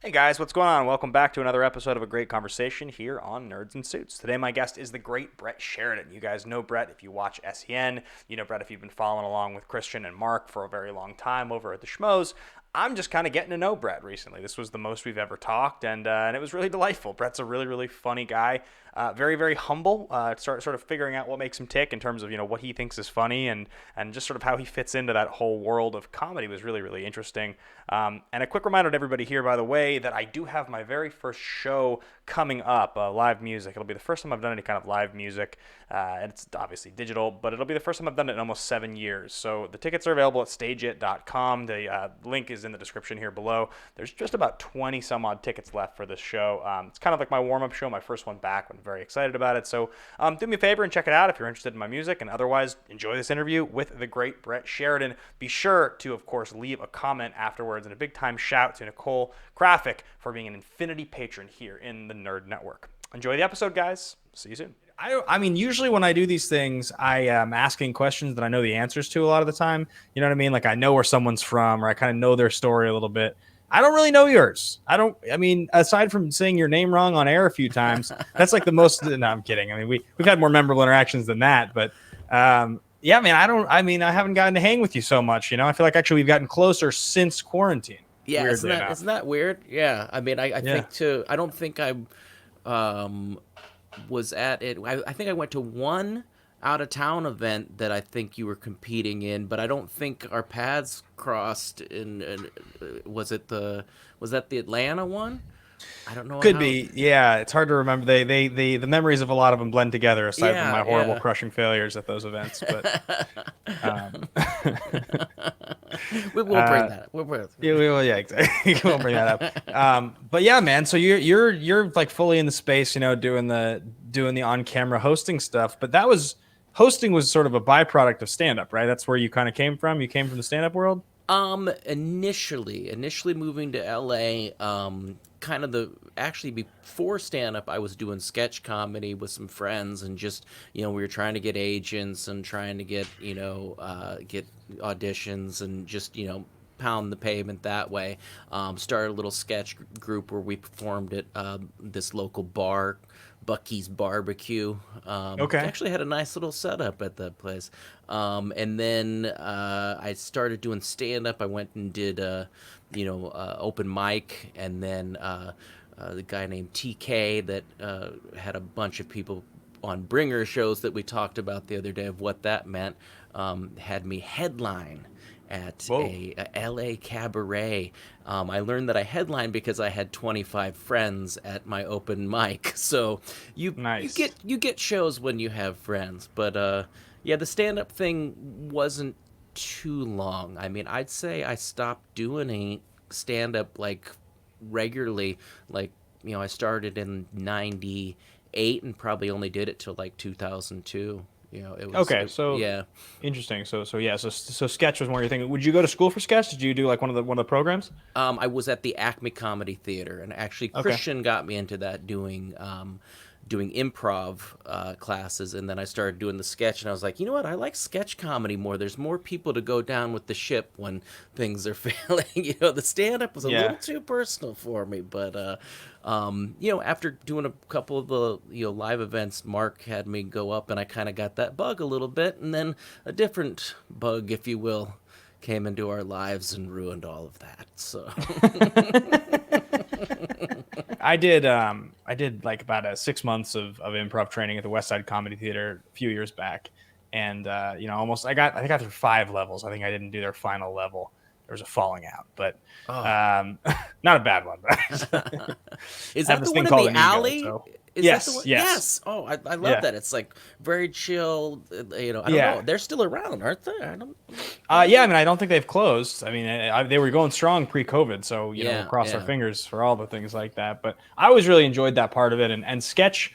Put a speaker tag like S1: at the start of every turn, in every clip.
S1: Hey guys, what's going on? Welcome back to another episode of A Great Conversation here on Nerds and Suits. Today my guest is the great Brett Sheridan. You guys know Brett if you watch SEN. You know Brett if you've been following along with Christian and Mark for a very long time over at the Schmoes. I'm just kind of getting to know Brett recently. This was the most we've ever talked, and it was really delightful. Brett's a really, really funny guy, very, very humble. Sort of figuring out what makes him tick in terms of what he thinks is funny, and just sort of how he fits into that whole world of comedy was really, really interesting. And a quick reminder to everybody here, by the way, that I do have my very first show coming up, live music. It'll be the first time I've done any kind of live music. And it's obviously digital, but it'll be the first time I've done it in almost 7 years. So the tickets are available at stageit.com. The link is in the description here below. There's just about 20 some odd tickets left for this show. It's kind of like my warm-up show, my first one back. I'm very excited about it. So do me a favor and check it out if you're interested in my music. And otherwise, enjoy this interview with the great Brett Sheridan. Be sure to, of course, leave a comment afterwards, and a big time shout to Nicole Graphic for being an Infinity patron here in the Nerd Network. Enjoy the episode, guys. See you soon.
S2: I mean, usually when I do these things, I am asking questions that I know the answers to a lot of the time. You know what I mean? Like I know where someone's from, or I kind of know their story a little bit. I don't really know yours. I mean, aside from saying your name wrong on air a few times, that's like the most. No, I'm kidding. I mean, we've had more memorable interactions than that, but yeah, man, I haven't gotten to hang with you so much. I feel like actually we've gotten closer since quarantine.
S3: Yeah,
S2: Weirdly enough.
S3: isn't that weird? Yeah, I mean, I
S2: Yeah.
S3: think too. I don't think I was at it. I think I went to one out of town event that I think you were competing in, but I don't think our paths crossed. In was that the Atlanta one? I don't know
S2: Could
S3: how.
S2: be, yeah. It's hard to remember. The memories of a lot of them blend together, aside from
S3: Yeah,
S2: my horrible
S3: yeah.
S2: crushing failures at those events. But um,
S3: We will bring
S2: uh,
S3: that up. We'll bring it.
S2: yeah, yeah, exactly. We won't bring that up. But yeah, man. So you're like fully in the space, doing the on camera hosting stuff. But hosting was sort of a byproduct of stand up, right? That's where you kind of came from. You came from the stand up world.
S3: Initially moving to LA, kind of actually before stand up, I was doing sketch comedy with some friends, and just, we were trying to get agents and trying to get auditions, and just, pound the pavement that way. Started a little sketch group where we performed at this local bar, Bucky's Barbecue.
S2: Okay.
S3: Actually had a nice little setup at that place. And then I started doing stand up. I went and did open mic, and then the guy named TK that had a bunch of people on bringer shows that we talked about the other day of what that meant, had me headline at
S2: Whoa.
S3: a LA cabaret. I learned that I headlined because I had 25 friends at my open mic. So you
S2: Nice.
S3: you get shows when you have friends. But yeah, the stand up thing wasn't too long. I mean, I'd say I stopped doing any stand up like regularly. Like, I started in 98 and probably only did it till like 2002.
S2: Okay. So
S3: Yeah.
S2: interesting. So yeah. So sketch was more your thing. Would you go to school for sketch? Did you do like one of the programs?
S3: I was at the Acme Comedy Theater, and actually
S2: Okay.
S3: Christian got me into that, doing improv classes, and then I started doing the sketch, and I was like, you know what? I like sketch comedy more. There's more people to go down with the ship when things are failing. The stand up was a
S2: Yeah.
S3: little too personal for me, but after doing a couple of the live events, Mark had me go up, and I kind of got that bug a little bit, and then a different bug, if you will, came into our lives and ruined all of that. So
S2: I did like about 6 months of improv training at the West Side Comedy Theater a few years back, and almost I got through 5 levels. I think I didn't do their final level. There was a falling out, but
S3: oh,
S2: not a bad one.
S3: is
S2: I have
S3: that
S2: this
S3: the
S2: thing
S3: one in
S2: called
S3: the
S2: an ego.
S3: alley?
S2: So
S3: Is that the
S2: yes,
S3: one?
S2: yes,
S3: Yes. Oh, I love
S2: yeah,
S3: that. It's like very chill. I don't
S2: yeah.
S3: know. They're still around, aren't they? I don't.
S2: Yeah, I mean, I don't think they've closed. I mean, they were going strong pre-COVID, so
S3: Yeah,
S2: cross our
S3: yeah.
S2: fingers for all the things like that. But I always really enjoyed that part of it, and sketch.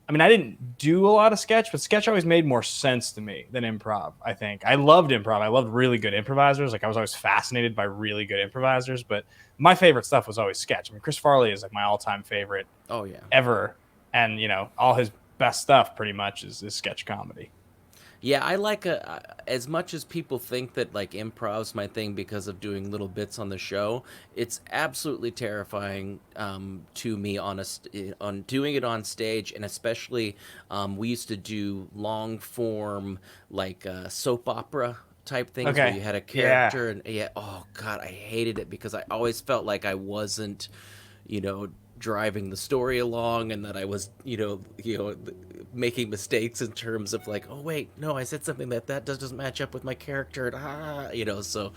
S2: I mean, I didn't do a lot of sketch, but sketch always made more sense to me than improv. I think I loved improv. I loved really good improvisers. Like I was always fascinated by really good improvisers, but my favorite stuff was always sketch. I mean, Chris Farley is like my all-time favorite
S3: Oh yeah.
S2: ever, and all his best stuff pretty much is sketch comedy.
S3: Yeah, I like as much as people think that like improv's my thing because of doing little bits on the show. It's absolutely terrifying to me on doing it on stage, and especially we used to do long form like soap opera type things where
S2: Okay.
S3: you had a
S2: Yeah.
S3: character, and yeah, oh god, I hated it because I always felt like I wasn't, you know, driving the story along, and that I was, making mistakes in terms of like, oh wait, no, I said something that doesn't match up with my character, and so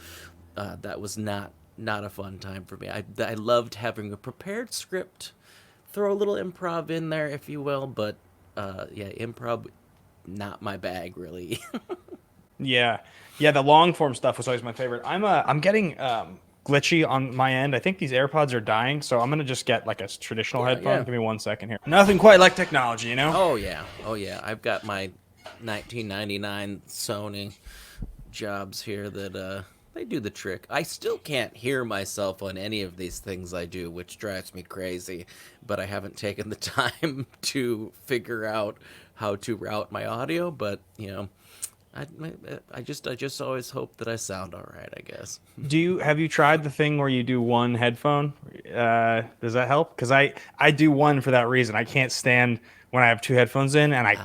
S3: that was not a fun time for me. I loved having a prepared script, throw a little improv in there, if you will, but yeah, improv not my bag really.
S2: Yeah. Yeah, the long form stuff was always my favorite. I'm getting glitchy on my end. I think these AirPods are dying, so I'm gonna just get like a traditional
S3: Yeah,
S2: headphone.
S3: yeah.
S2: Give me 1 second here. Nothing quite like technology, you know?
S3: Oh yeah, oh yeah. I've got my 1999 Sony jobs here that they do the trick. I still can't hear myself on any of these things I do, which drives me crazy. But I haven't taken the time to figure out how to route my audio. But I, I just always hope that I sound all right, I guess.
S2: Have you tried the thing where you do one headphone? Does that help? Because I do one for that reason. I can't stand when I have two headphones in, and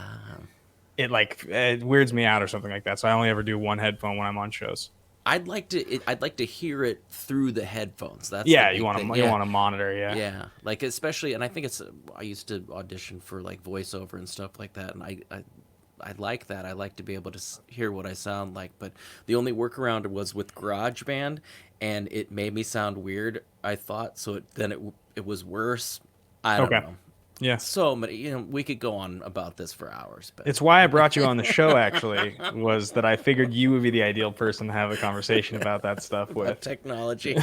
S2: it weirds me out or something like that. So I only ever do one headphone when I'm on shows.
S3: I'd like to hear it through the headphones. That's the
S2: Yeah, you
S3: big
S2: want
S3: thing.
S2: to you
S3: Yeah.
S2: want to monitor, yeah.
S3: Yeah, like especially, and I think I used to audition for like voiceover and stuff like that, and I like that. I like to be able to hear what I sound like, but the only workaround was with GarageBand, and it made me sound weird. I thought so. It was worse. I don't
S2: Okay.
S3: know.
S2: Yeah.
S3: So many. We could go on about this for hours, but
S2: It's why I brought you on the show, actually, was that I figured you would be the ideal person to have a conversation about that stuff
S3: about
S2: with.
S3: technology.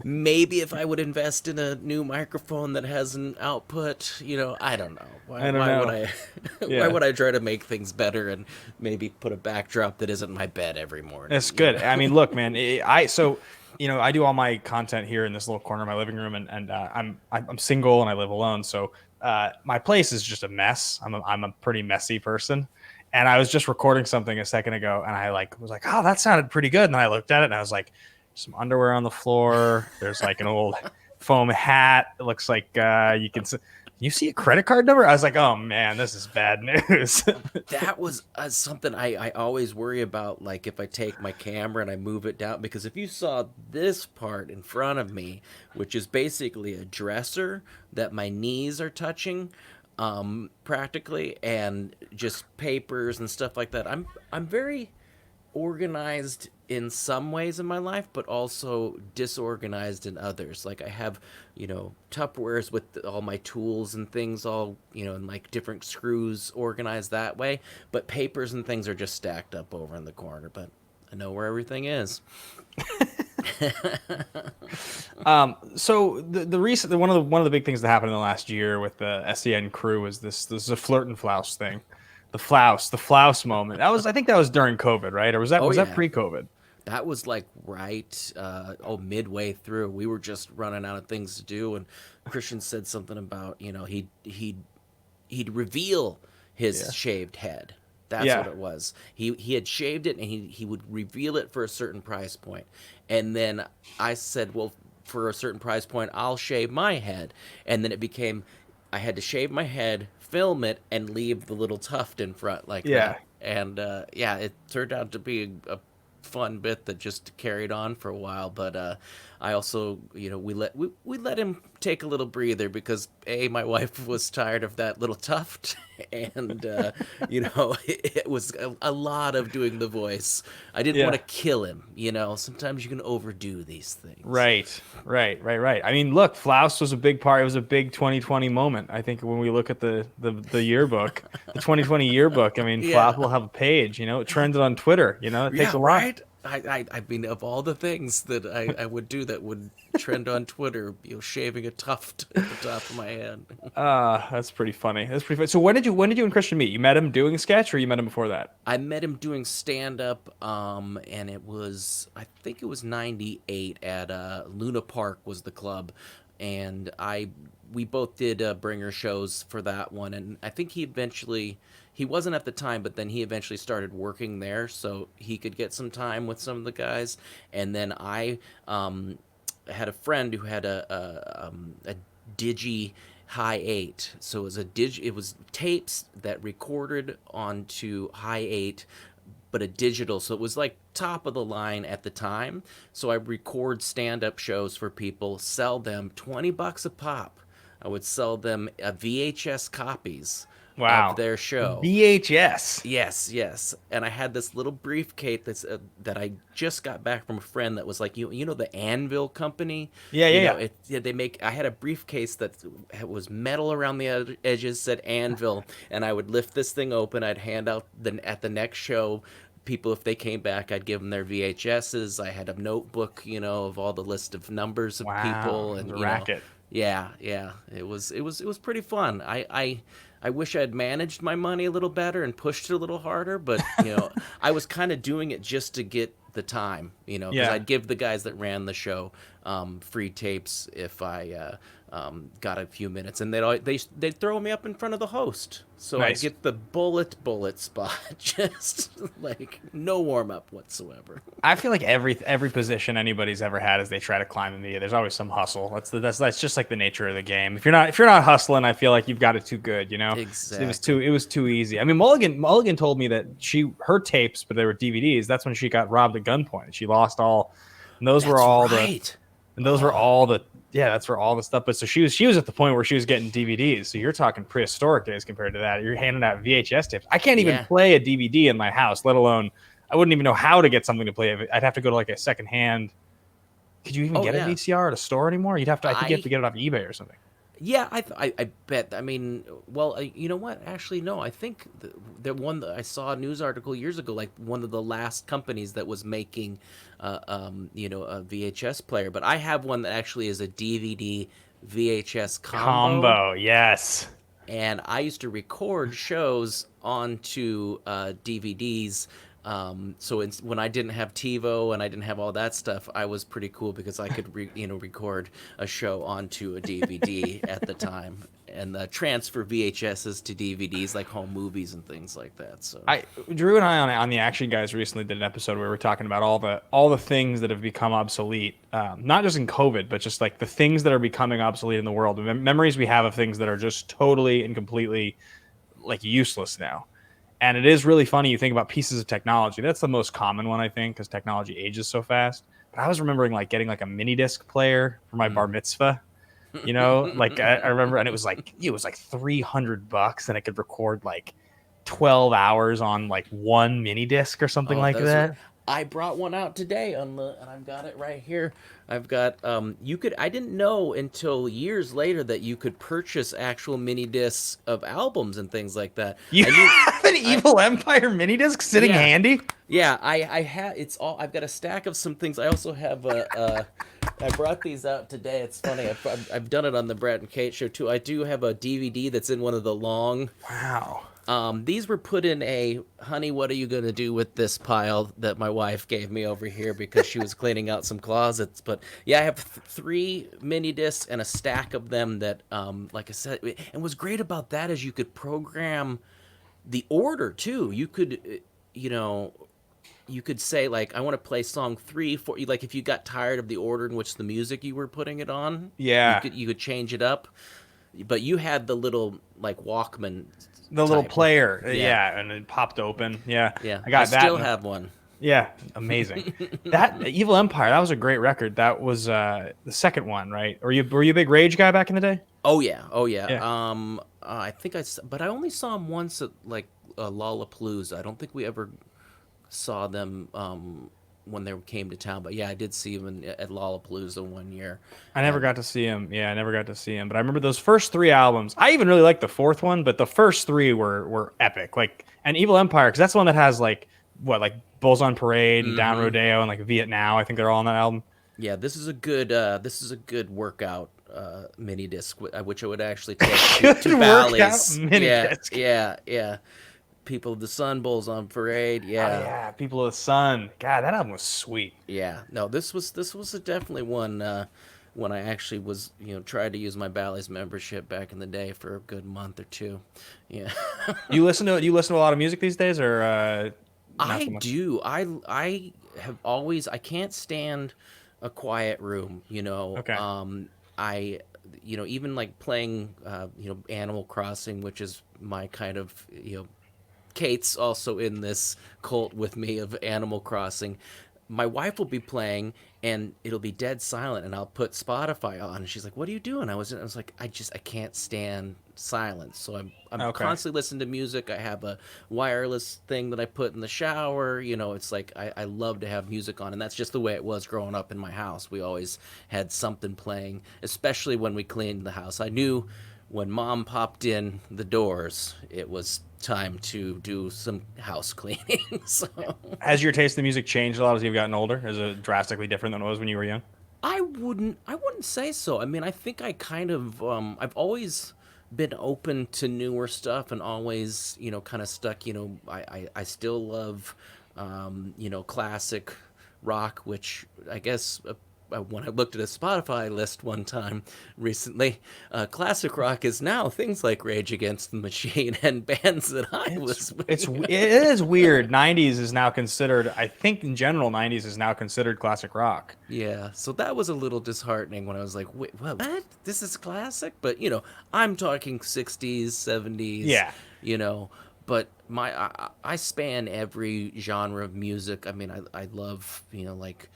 S3: Maybe if I would invest in a new microphone that has an output, I don't know.
S2: I don't
S3: Why would
S2: know.
S3: I? Why
S2: Yeah.
S3: would I try to make things better and maybe put a backdrop that isn't my bed every morning?
S2: That's good. I mean, look, man, I do all my content here in this little corner of my living room, and I'm single and I live alone, so my place is just a mess. I'm a pretty messy person, and I was just recording something a second ago, and I was like, oh, that sounded pretty good, and then I looked at it, and I was like, some underwear on the floor. There's like an old foam hat. It looks like you see a credit card number. I was like, oh man, this is bad news.
S3: That was something I always worry about, like if I take my camera and I move it down, because if you saw this part in front of me, which is basically a dresser that my knees are touching, practically, and just papers and stuff like that. I'm very organized in some ways in my life, but also disorganized in others. Like I have, Tupperwares with all my tools and things all, and like different screws organized that way. But papers and things are just stacked up over in the corner. But I know where everything is.
S2: So the recent one of the big things that happened in the last year with the SEN crew was this Zaflertinflouse thing. The flouse moment. I think that was during COVID, right? Or was
S3: Oh
S2: that
S3: yeah.
S2: pre-COVID?
S3: That was like right, midway through. We were just running out of things to do, and Christian said something about he'd reveal his
S2: Yeah.
S3: shaved head. That's
S2: Yeah.
S3: what it was. He had shaved it, and he would reveal it for a certain price point. And then I said, well, for a certain price point, I'll shave my head. And then it became, I had to shave my head, film it, and leave the little tuft in front like
S2: Yeah.
S3: that. And yeah, it turned out to be a fun bit that just carried on for a while. But I also, we let him take a little breather because my wife was tired of that little tuft, and it was a lot of doing the voice. I didn't
S2: Yeah.
S3: want to kill him. Sometimes you can overdo these things.
S2: Right. I mean, look, Flouse was a big part. It was a big 2020 moment. I think when we look at the yearbook, the 2020 yearbook, I mean,
S3: Yeah.
S2: Flouse will have a page. It trended on Twitter. It takes a lot.
S3: Right. I mean, of all the things that I would do that would trend on Twitter, shaving a tuft at the top of my head.
S2: That's pretty funny. So when did you and Christian meet? You met him doing sketch, or you met him before that?
S3: I met him doing stand-up, and I think it was 98 at Luna Park was the club. and we both did bringer shows for that one, and I think he wasn't at the time, but then he eventually started working there so he could get some time with some of the guys. And then I had a friend who had a Digi High 8. So it was tapes that recorded onto High 8, but a digital. So it was like top of the line at the time. So I record stand-up shows for people, sell them $20 a pop. I would sell them VHS copies
S2: Wow.
S3: of their show.
S2: VHS.
S3: Yes. And I had this little briefcase that I just got back from a friend that was like, you know the Anvil company?
S2: Yeah.
S3: They make. I had a briefcase that was metal around the edges, said Anvil, and I would lift this thing open. I'd hand out at the next show. People, if they came back, I'd give them their VHSs. I had a notebook, of all the list of numbers of people, and
S2: racket.
S3: Yeah. It was pretty fun. I wish I had managed my money a little better and pushed it a little harder, but I was kind of doing it just to get the time, because I'd give the guys that ran the show free tapes if I got a few minutes, and they'd throw me up in front of the host, so
S2: nice.
S3: I get the bullet spot, just like no warm up whatsoever.
S2: I feel like every position anybody's ever had as they try to climb in media, there's always some hustle. That's just like the nature of the game. If you're not hustling, I feel like you've got it too good,
S3: Exactly.
S2: It was too easy. I mean, Mulligan told me that her tapes, but they were DVDs. That's when she got robbed at gunpoint. She lost all. And those were all
S3: right.
S2: that's where all the stuff. But so she was at the point where she was getting DVDs. So you're talking prehistoric days compared to that. You're handing out VHS tapes. I can't even play a DVD in my house, let alone I wouldn't even know how to get something to play. I'd have to go to like a secondhand. Could you even get a VCR at a store anymore? You'd have to. I think you have to get it off eBay or something.
S3: Yeah, I bet. I mean, well, you know what? Actually, no. I think the one that I saw a news article years ago, like one of the last companies that was making, a VHS player. But I have one that actually is a DVD VHS combo.
S2: Yes.
S3: And I used to record shows onto DVDs. So when I didn't have TiVo and I didn't have all that stuff, I was pretty cool because I could record a show onto a DVD at the time, and transfer VHSs to DVDs like home movies and things like that. So
S2: Drew and I on the Action Guys recently did an episode where we were talking about all the things that have become obsolete, not just in COVID, but just like the things that are becoming obsolete in the world. Memories we have of things that are just totally and completely like useless now. And it is really funny. You think about pieces of technology. That's the most common one, I think, because technology ages so fast. But I was remembering like getting like a Minidisc player for my bar mitzvah. Like I remember, and it was like $300, and it could record like 12 hours on like one Minidisc or something like that.
S3: I brought one out today and I've got it right here. I've got I didn't know until years later that you could purchase actual mini discs of albums and things like that.
S2: You have an Evil Empire mini disc sitting handy?
S3: Yeah, I have. I've got a stack of some things. I also have I brought these out today. It's funny. I've done it on the Brett and Kate show too. I do have a DVD that's in one of the long.
S2: Wow.
S3: These were put in a honey, what are you going to do with this pile that my wife gave me over here because she was cleaning out some closets. But yeah, I have 3 mini discs and a stack of them that, like I said, and what's great about that is you could program the order too. You could, you could say like, I want to play song 3, 4, like if you got tired of the order in which the music you were putting it on, you could change it up. But you had the little like Walkman.
S2: The little player, and it popped open. Yeah.
S3: I still have one.
S2: Yeah, amazing. That Evil Empire, that was a great record. That was the second one, right? Were you a big Rage guy back in the day?
S3: Oh yeah. I think but I only saw them once at like Lollapalooza. I don't think we ever saw them when they came to town. But yeah, I did see them at Lollapalooza one year.
S2: I never got to see him. Yeah, I never got to see him. But I remember those first 3 albums. I even really liked the 4th one, but the first 3 were epic. Like, and Evil Empire, because that's the one that has like Bulls on Parade and Down Rodeo and like Viet Now. I think they're all on that album.
S3: Yeah, this is a good workout mini disc, which I would actually take to Bally's. Yeah. People of the Sun, Bulls on Parade. Yeah.
S2: People of the Sun. God, that album was sweet.
S3: Yeah. No, this was definitely one when I actually was, tried to use my Bally's membership back in the day for a good month or two. Yeah.
S2: You listen to a lot of music these days, or not
S3: I
S2: so much?
S3: do. I have always I can't stand a quiet room,
S2: Okay.
S3: I even like playing Animal Crossing, which is my kind of, Kate's also in this cult with me of Animal Crossing. My wife will be playing and it'll be dead silent, and I'll put Spotify on and she's like, "What are you doing?" I was like, I can't stand silence. So I'm
S2: Okay.
S3: constantly listening to music. I have a wireless thing that I put in the shower. It's like I love to have music on, and that's just the way it was growing up in my house. We always had something playing, especially when we cleaned the house. I knew when mom popped in the doors, it was time to do some house cleaning. So
S2: Has your taste in music changed a lot as you've gotten older? Is it drastically different than it was when you were young?
S3: I wouldn't say so. I mean, I think I kind of I've always been open to newer stuff and always, kind of stuck, I still love classic rock, which I guess when I looked at a Spotify list one time recently, classic rock is now things like Rage Against the Machine and bands that I was.
S2: It is weird. 90s is now considered, I think in general 90s is now considered classic rock.
S3: Yeah, so that was a little disheartening when I was like, wait, what? This is classic? But, I'm talking 60s, 70s,
S2: Yeah.
S3: you know, but I span every genre of music. I mean, I love, like,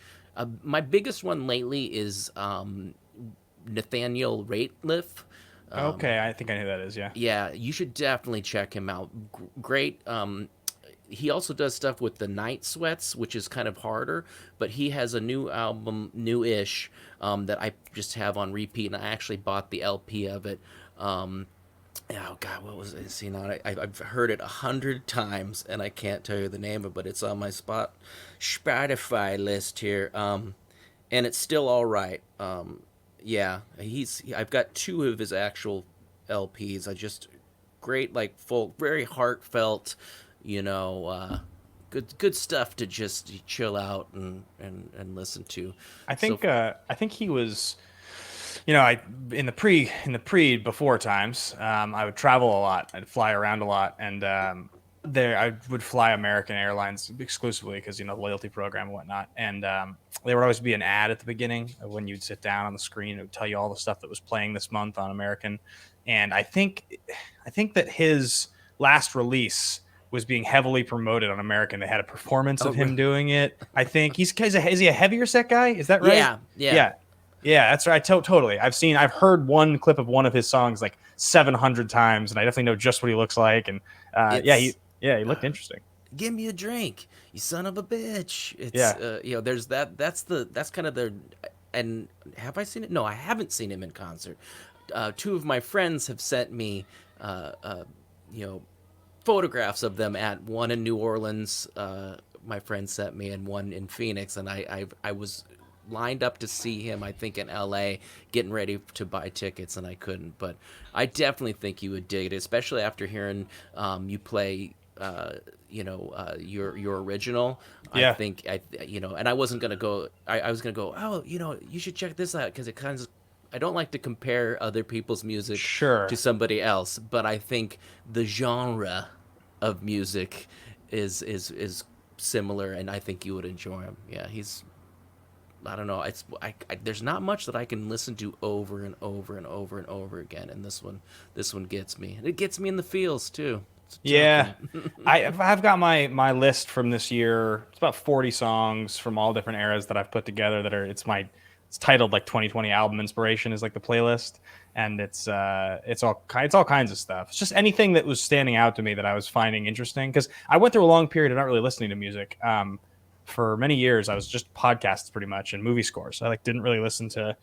S3: my biggest one lately is Nathaniel Rateliff.
S2: Okay, I think I know who that is, yeah.
S3: Yeah, you should definitely check him out. Great. He also does stuff with the Night Sweats, which is kind of harder, but he has a new album, new-ish, that I just have on repeat, and I actually bought the LP of it. Oh God, what was it? See, now I've heard it 100 times, and I can't tell you the name of it, but it's on my Spotify list here, and it's still all right. Yeah, I've got two of his actual LPs. Great, like full, very heartfelt, good stuff to just chill out and listen to. So
S2: I think he was, I in the pre before times, I would travel a lot. I'd fly around a lot, and there I would fly American Airlines exclusively because the loyalty program and whatnot. And there would always be an ad at the beginning of when you'd sit down on the screen. It would tell you all the stuff that was playing this month on American. And I think that his last release was being heavily promoted on American. They had a performance
S3: oh
S2: of him
S3: really?
S2: doing it. I think is he a heavier set guy? Is that right?
S3: Yeah.
S2: Yeah. Yeah, that's right. Totally. I've heard one clip of one of his songs like 700 times, and I definitely know just what he looks like. And
S3: It's
S2: he looked interesting.
S3: give me a drink, you son of a bitch. It's
S2: Yeah.
S3: there's that. That's kind of the. And have I seen it? No, I haven't seen him in concert. Two of my friends have sent me, you know, photographs of them at one in New Orleans. My friend sent me, and one in Phoenix, and I was lined up to see him, I think, in LA, getting ready to buy tickets, and I couldn't. But I definitely think you would dig it, especially after hearing you play your original.
S2: Yeah.
S3: I think and I wasn't gonna go. I was gonna go, oh, you should check this out, because it kind of, I don't like to compare other people's music
S2: Sure.
S3: to somebody else, but I think the genre of music is similar, and I think you would enjoy him. Yeah, he's, I don't know. There's not much that I can listen to over and over and over and over again, and this one gets me, and it gets me in the feels too.
S2: Yeah. I've got my list from this year. It's about 40 songs from all different eras that I've put together it's titled like 2020 album inspiration is like the playlist, and it's all kinds of stuff. It's just anything that was standing out to me that I was finding interesting, because I went through a long period of not really listening to music. For many years I was just podcasts pretty much and movie scores. I didn't really listen to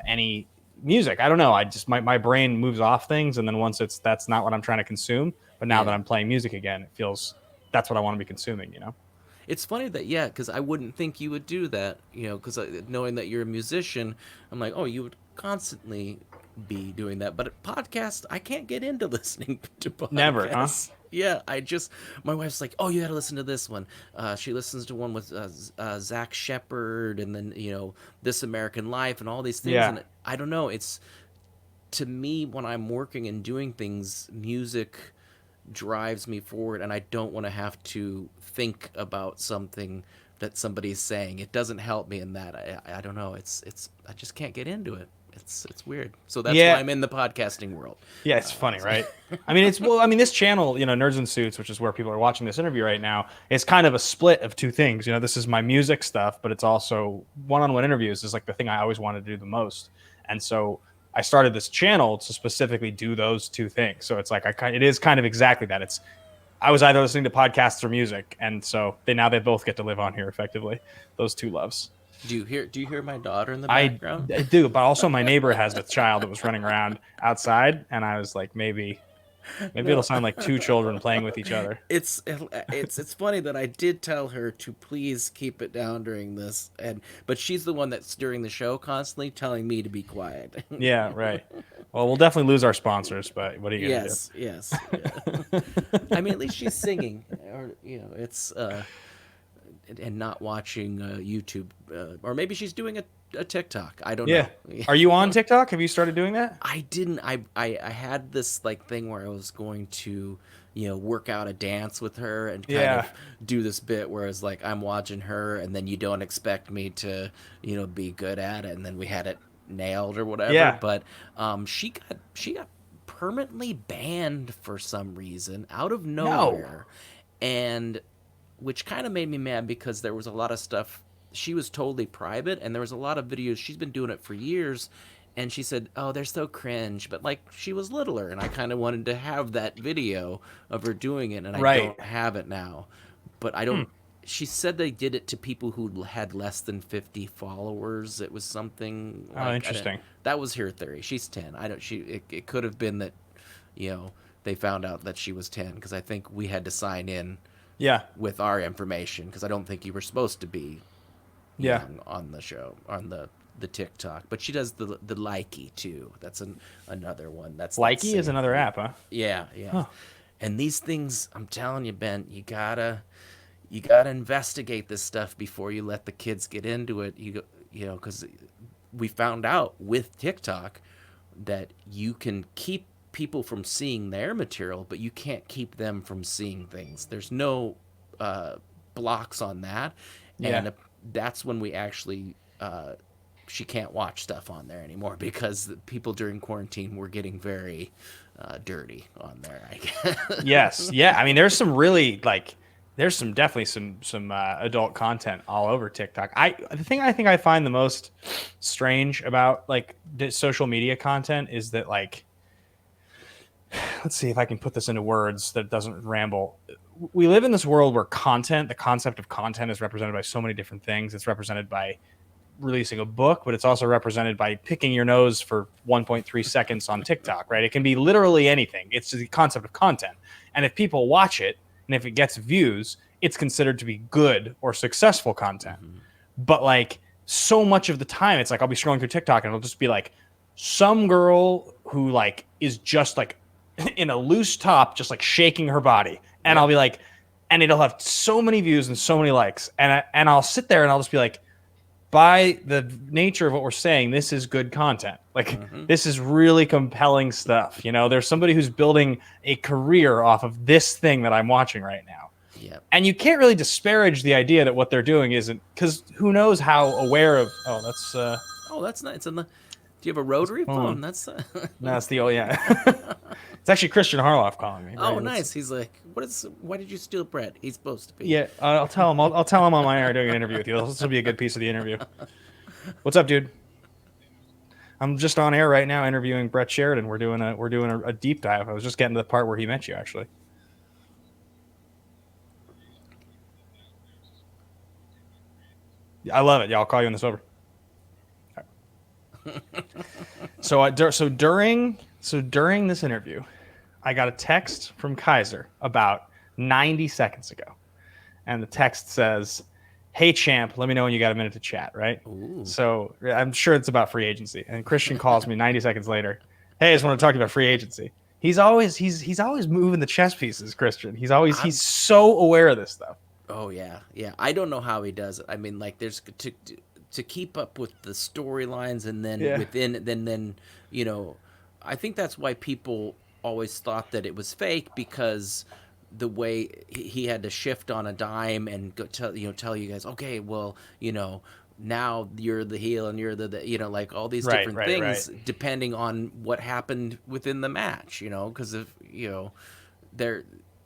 S2: any music. I don't know. I just my brain moves off things, and then once that's not what I'm trying to consume. But now that I'm playing music again, it feels that's what I want to be consuming.
S3: It's funny that, yeah, because I wouldn't think you would do that, because knowing that you're a musician, I'm like, oh, you would constantly be doing that. But podcast, I can't get into listening to podcasts.
S2: Never, huh?
S3: Yeah, my wife's like, oh, you got to listen to this one. She listens to one with Zach Shepard, and then This American Life, and all these things.
S2: Yeah.
S3: And I don't know. It's to me when I'm working and doing things, music drives me forward, and I don't want to have to think about something that somebody's saying. It doesn't help me in that. I don't know. It's I just can't get into it. It's weird. So that's why I'm in the podcasting world.
S2: Yeah, it's funny, right? I mean, this channel, Nerds in Suits, which is where people are watching this interview right now, is kind of a split of two things. This is my music stuff, but it's also one-on-one interviews is like the thing I always wanted to do the most. And so I started this channel to specifically do those two things. So it's like it is kind of exactly that. I was either listening to podcasts or music, and so they both get to live on here effectively. Those two loves.
S3: Do you hear my daughter in the background?
S2: I do, but also my neighbor has a child that was running around outside, and I was like, maybe it'll sound like two children playing with each other.
S3: It's funny that I did tell her to please keep it down during this, but she's the one that's during the show constantly telling me to be quiet.
S2: Yeah, right. Well, we'll definitely lose our sponsors, but what are you gonna do?
S3: Yes. Yeah. I mean, at least she's singing, or it's and not watching YouTube, or maybe she's doing a TikTok. I don't know.
S2: Are you on TikTok? Have you started doing that?
S3: I didn't. I had this like thing where I was going to work out a dance with her and kind of do this bit where it's like I'm watching her, and then you don't expect me to be good at it, and then we had it nailed or whatever.
S2: Yeah.
S3: But she got permanently banned for some reason out of nowhere, and which kind of made me mad because there was a lot of stuff. She was totally private, and there was a lot of videos. She's been doing it for years, and she said, oh, they're so cringe. But, like, she was littler, and I kind of wanted to have that video of her doing it, and I don't have it now. But I don't... She said they did it to people who had less than 50 followers. It was something...
S2: Oh, interesting.
S3: That was her theory. She's 10. It could have been that, they found out that she was 10, because I think we had to sign in with our information, because I don't think you were supposed to be young on the show, on the TikTok. But she does the Likey too. That's another one. That's
S2: Likey is another app, huh?
S3: Yeah. Huh. And these things, I'm telling you, Ben, you gotta investigate this stuff before you let the kids get into it. Because we found out with TikTok that you can keep people from seeing their material, but you can't keep them from seeing things. There's no blocks on that, and that's when we actually she can't watch stuff on there anymore, because the people during quarantine were getting very dirty on there, I guess.
S2: Yes, yeah. I mean, there's some really there's definitely some adult content all over TikTok. The thing I think I find the most strange about social media content is that let's see if I can put this into words that doesn't ramble. We live in this world where the concept of content is represented by so many different things. It's represented by releasing a book, but it's also represented by picking your nose for 1.3 seconds on TikTok, right? It can be literally anything. It's the concept of content. And if people watch it, and if it gets views, it's considered to be good or successful content. Mm-hmm. But so much of the time, it's I'll be scrolling through TikTok and it'll just be some girl who is just in a loose top, just shaking her body. And I'll be and it'll have so many views and so many likes. And I'll sit there and I'll just be by the nature of what we're saying, this is good content. This is really compelling stuff. There's somebody who's building a career off of this thing that I'm watching right now.
S3: Yeah.
S2: And you can't really disparage the idea that what they're doing isn't, because who knows how aware of, that's
S3: nice. Do you have a rotary phone? That's
S2: no, that's the old, It's actually Christian Harloff calling me.
S3: Oh, nice. He's like, why did you steal Brett? He's supposed to be.
S2: Yeah, I'll tell him. I'll tell him on my air doing an interview with you. This will be a good piece of the interview. What's up, dude? I'm just on air right now interviewing Brett Sheridan. We're doing a deep dive. I was just getting to the part where he met you, actually. I love it. Yeah, I'll call you when this is over. So during this interview, I got a text from Kaiser about 90 seconds ago, and the text says, "Hey champ, let me know when you got a minute to chat." Right?
S3: Ooh.
S2: So I'm sure it's about free agency. And Christian calls me 90 seconds later. "Hey, I just want to talk to you about free agency." He's always moving the chess pieces, Christian. He's
S3: I'm
S2: so aware of this stuff.
S3: Oh yeah, yeah. I don't know how he does it. I mean, like, there's to keep up with the storylines, and then
S2: Yeah.
S3: then you know, I think that's why people always thought that it was fake, because the way he had to shift on a dime and tell you guys, okay, well, now you're the heel and you're the like all these
S2: Right,
S3: different
S2: right,
S3: things
S2: right.
S3: depending on what happened within the match, because if there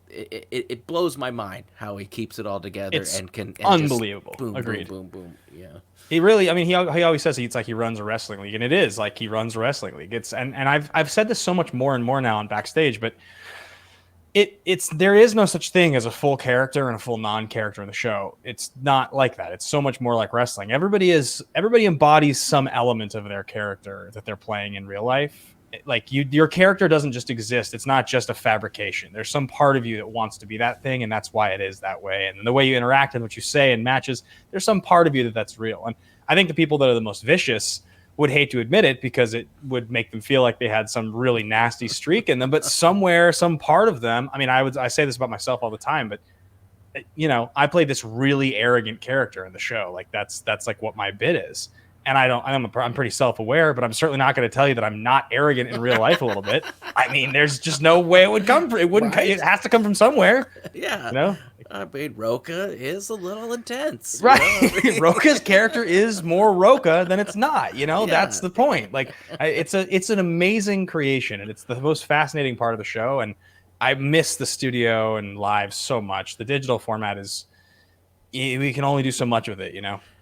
S3: it blows my mind how he keeps it all together
S2: It's
S3: and can just
S2: unbelievable.
S3: boom,
S2: Agreed.
S3: boom, boom, boom. Yeah.
S2: He really, I mean, he always says it's like he runs a wrestling league, and it is like he runs a wrestling league. And I've said this so much more and more now on Backstage, but it's there is no such thing as a full character and a full non-character in the show. It's not like that. It's so much more like wrestling. Everybody embodies some element of their character that they're playing in real life. Like your character doesn't just exist. It's not just a fabrication. There's some part of you that wants to be that thing, and that's why it is that way. And the way you interact and what you say in matches, there's some part of you that's real. And I think the people that are the most vicious would hate to admit it because it would make them feel like they had some really nasty streak in them. But somewhere, some part of them, I mean, I say this about myself all the time, but I played this really arrogant character in the show. Like that's like what my bit is. And I'm pretty self-aware, but I'm certainly not going to tell you that I'm not arrogant in real life a little bit. I mean, there's just no way it would come from. It wouldn't.
S3: Right?
S2: It has to come from somewhere.
S3: Yeah. I mean, Roka is a little intense.
S2: Right. Roka's character is more Roka than it's not.
S3: Yeah.
S2: That's the point. Like, it's an amazing creation, and it's the most fascinating part of the show. And I miss the studio and live so much. The digital format we can only do so much with it,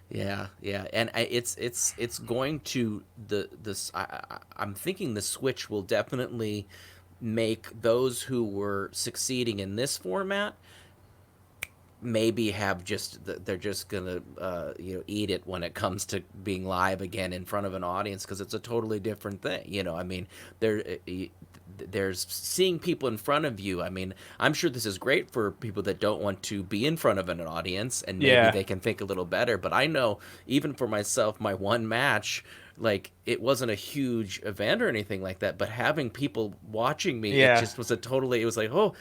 S3: Yeah, and it's going to I'm thinking the switch will definitely make those who were succeeding in this format maybe they're just gonna eat it when it comes to being live again in front of an audience, because it's a totally different thing. I mean, there's seeing people in front of you. I mean, I'm sure this is great for people that don't want to be in front of an audience, and maybe they can think a little better. But I know, even for myself, my one match, like, it wasn't a huge event or anything like that, but having people watching me, it just was it was like, oh,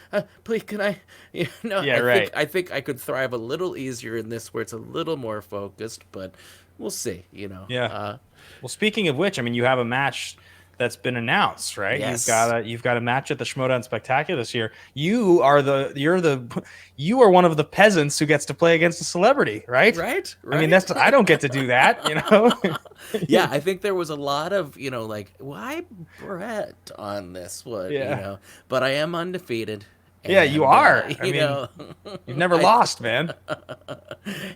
S3: please, can I, I think I could thrive a little easier in this, where it's a little more focused, but we'll see,
S2: Yeah. Well, speaking of which, I mean, you have a match that's been announced, right?
S3: Yes.
S2: You've got a match at the Schmoedown Spectacular this year. You are one of the peasants who gets to play against a celebrity, right?
S3: Right.
S2: I mean, I don't get to do that,
S3: Yeah, I think there was a lot of, like, why Brett on this one, but I am undefeated.
S2: Yeah, you are. I mean, you've never lost, man.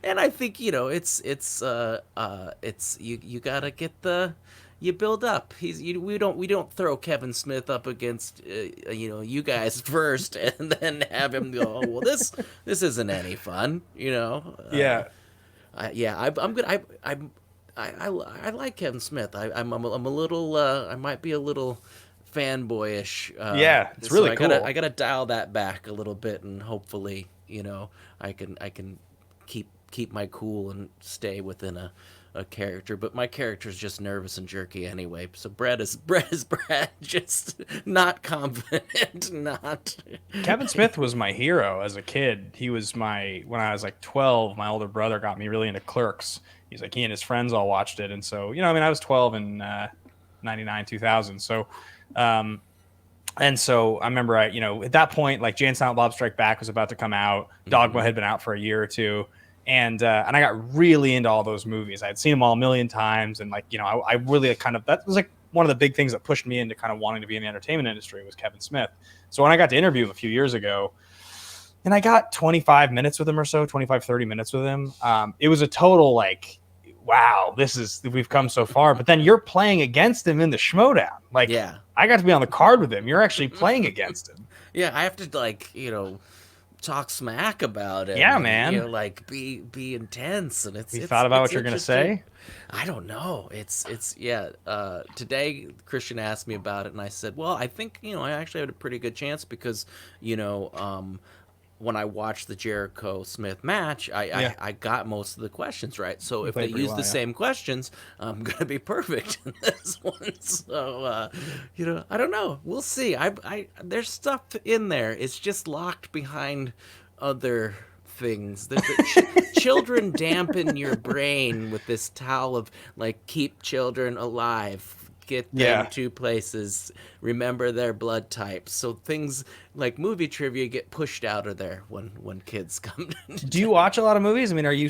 S3: And I think, it's you gotta get you build up. We don't throw Kevin Smith up against you guys first, and then have him go, oh, well, this isn't any fun,
S2: Yeah.
S3: I'm good. I like Kevin Smith. I'm a little I might be a little fanboyish.
S2: It's really cool.
S3: I gotta dial that back a little bit, and hopefully, I can keep my cool and stay within a character. But my character's just nervous and jerky anyway. So Brett is just not confident. Not.
S2: Kevin Smith was my hero as a kid. He was when I was like 12, my older brother got me really into Clerks. He's like, he and his friends all watched it. And so, I was 12 in 99, 2000. So, and so I remember at that point, like, Jay and Silent Bob Strike Back was about to come out. Dogma had been out for a year or two. And I got really into all those movies. I had seen them all a million times. And, like, I really that was like one of the big things that pushed me into kind of wanting to be in the entertainment industry was Kevin Smith. So when I got to interview him a few years ago, and I got 25 minutes with him or so, 25, 30 minutes with him, it was a total, like, wow, we've come so far. But then you're playing against him in the Schmoedown. Like, I got to be on the card with him. You're actually playing against him.
S3: Yeah, I have to, like, talk smack about it.
S2: Yeah,
S3: and,
S2: man.
S3: like, be intense, and it's.
S2: You thought about what you're gonna say?
S3: I don't know. It's today Christian asked me about it, and I said, well, I think I actually had a pretty good chance, because when I watched the Jericho Smith match, I got most of the questions right. So if they use the same questions, I'm gonna be perfect in this one. So I don't know. We'll see. There's stuff in there. It's just locked behind other things. Children dampen your brain with this towel of like keep children alive. Get them to places, remember their blood types. So things like movie trivia get pushed out of there when kids come.
S2: Do you watch a lot of movies? I mean, are you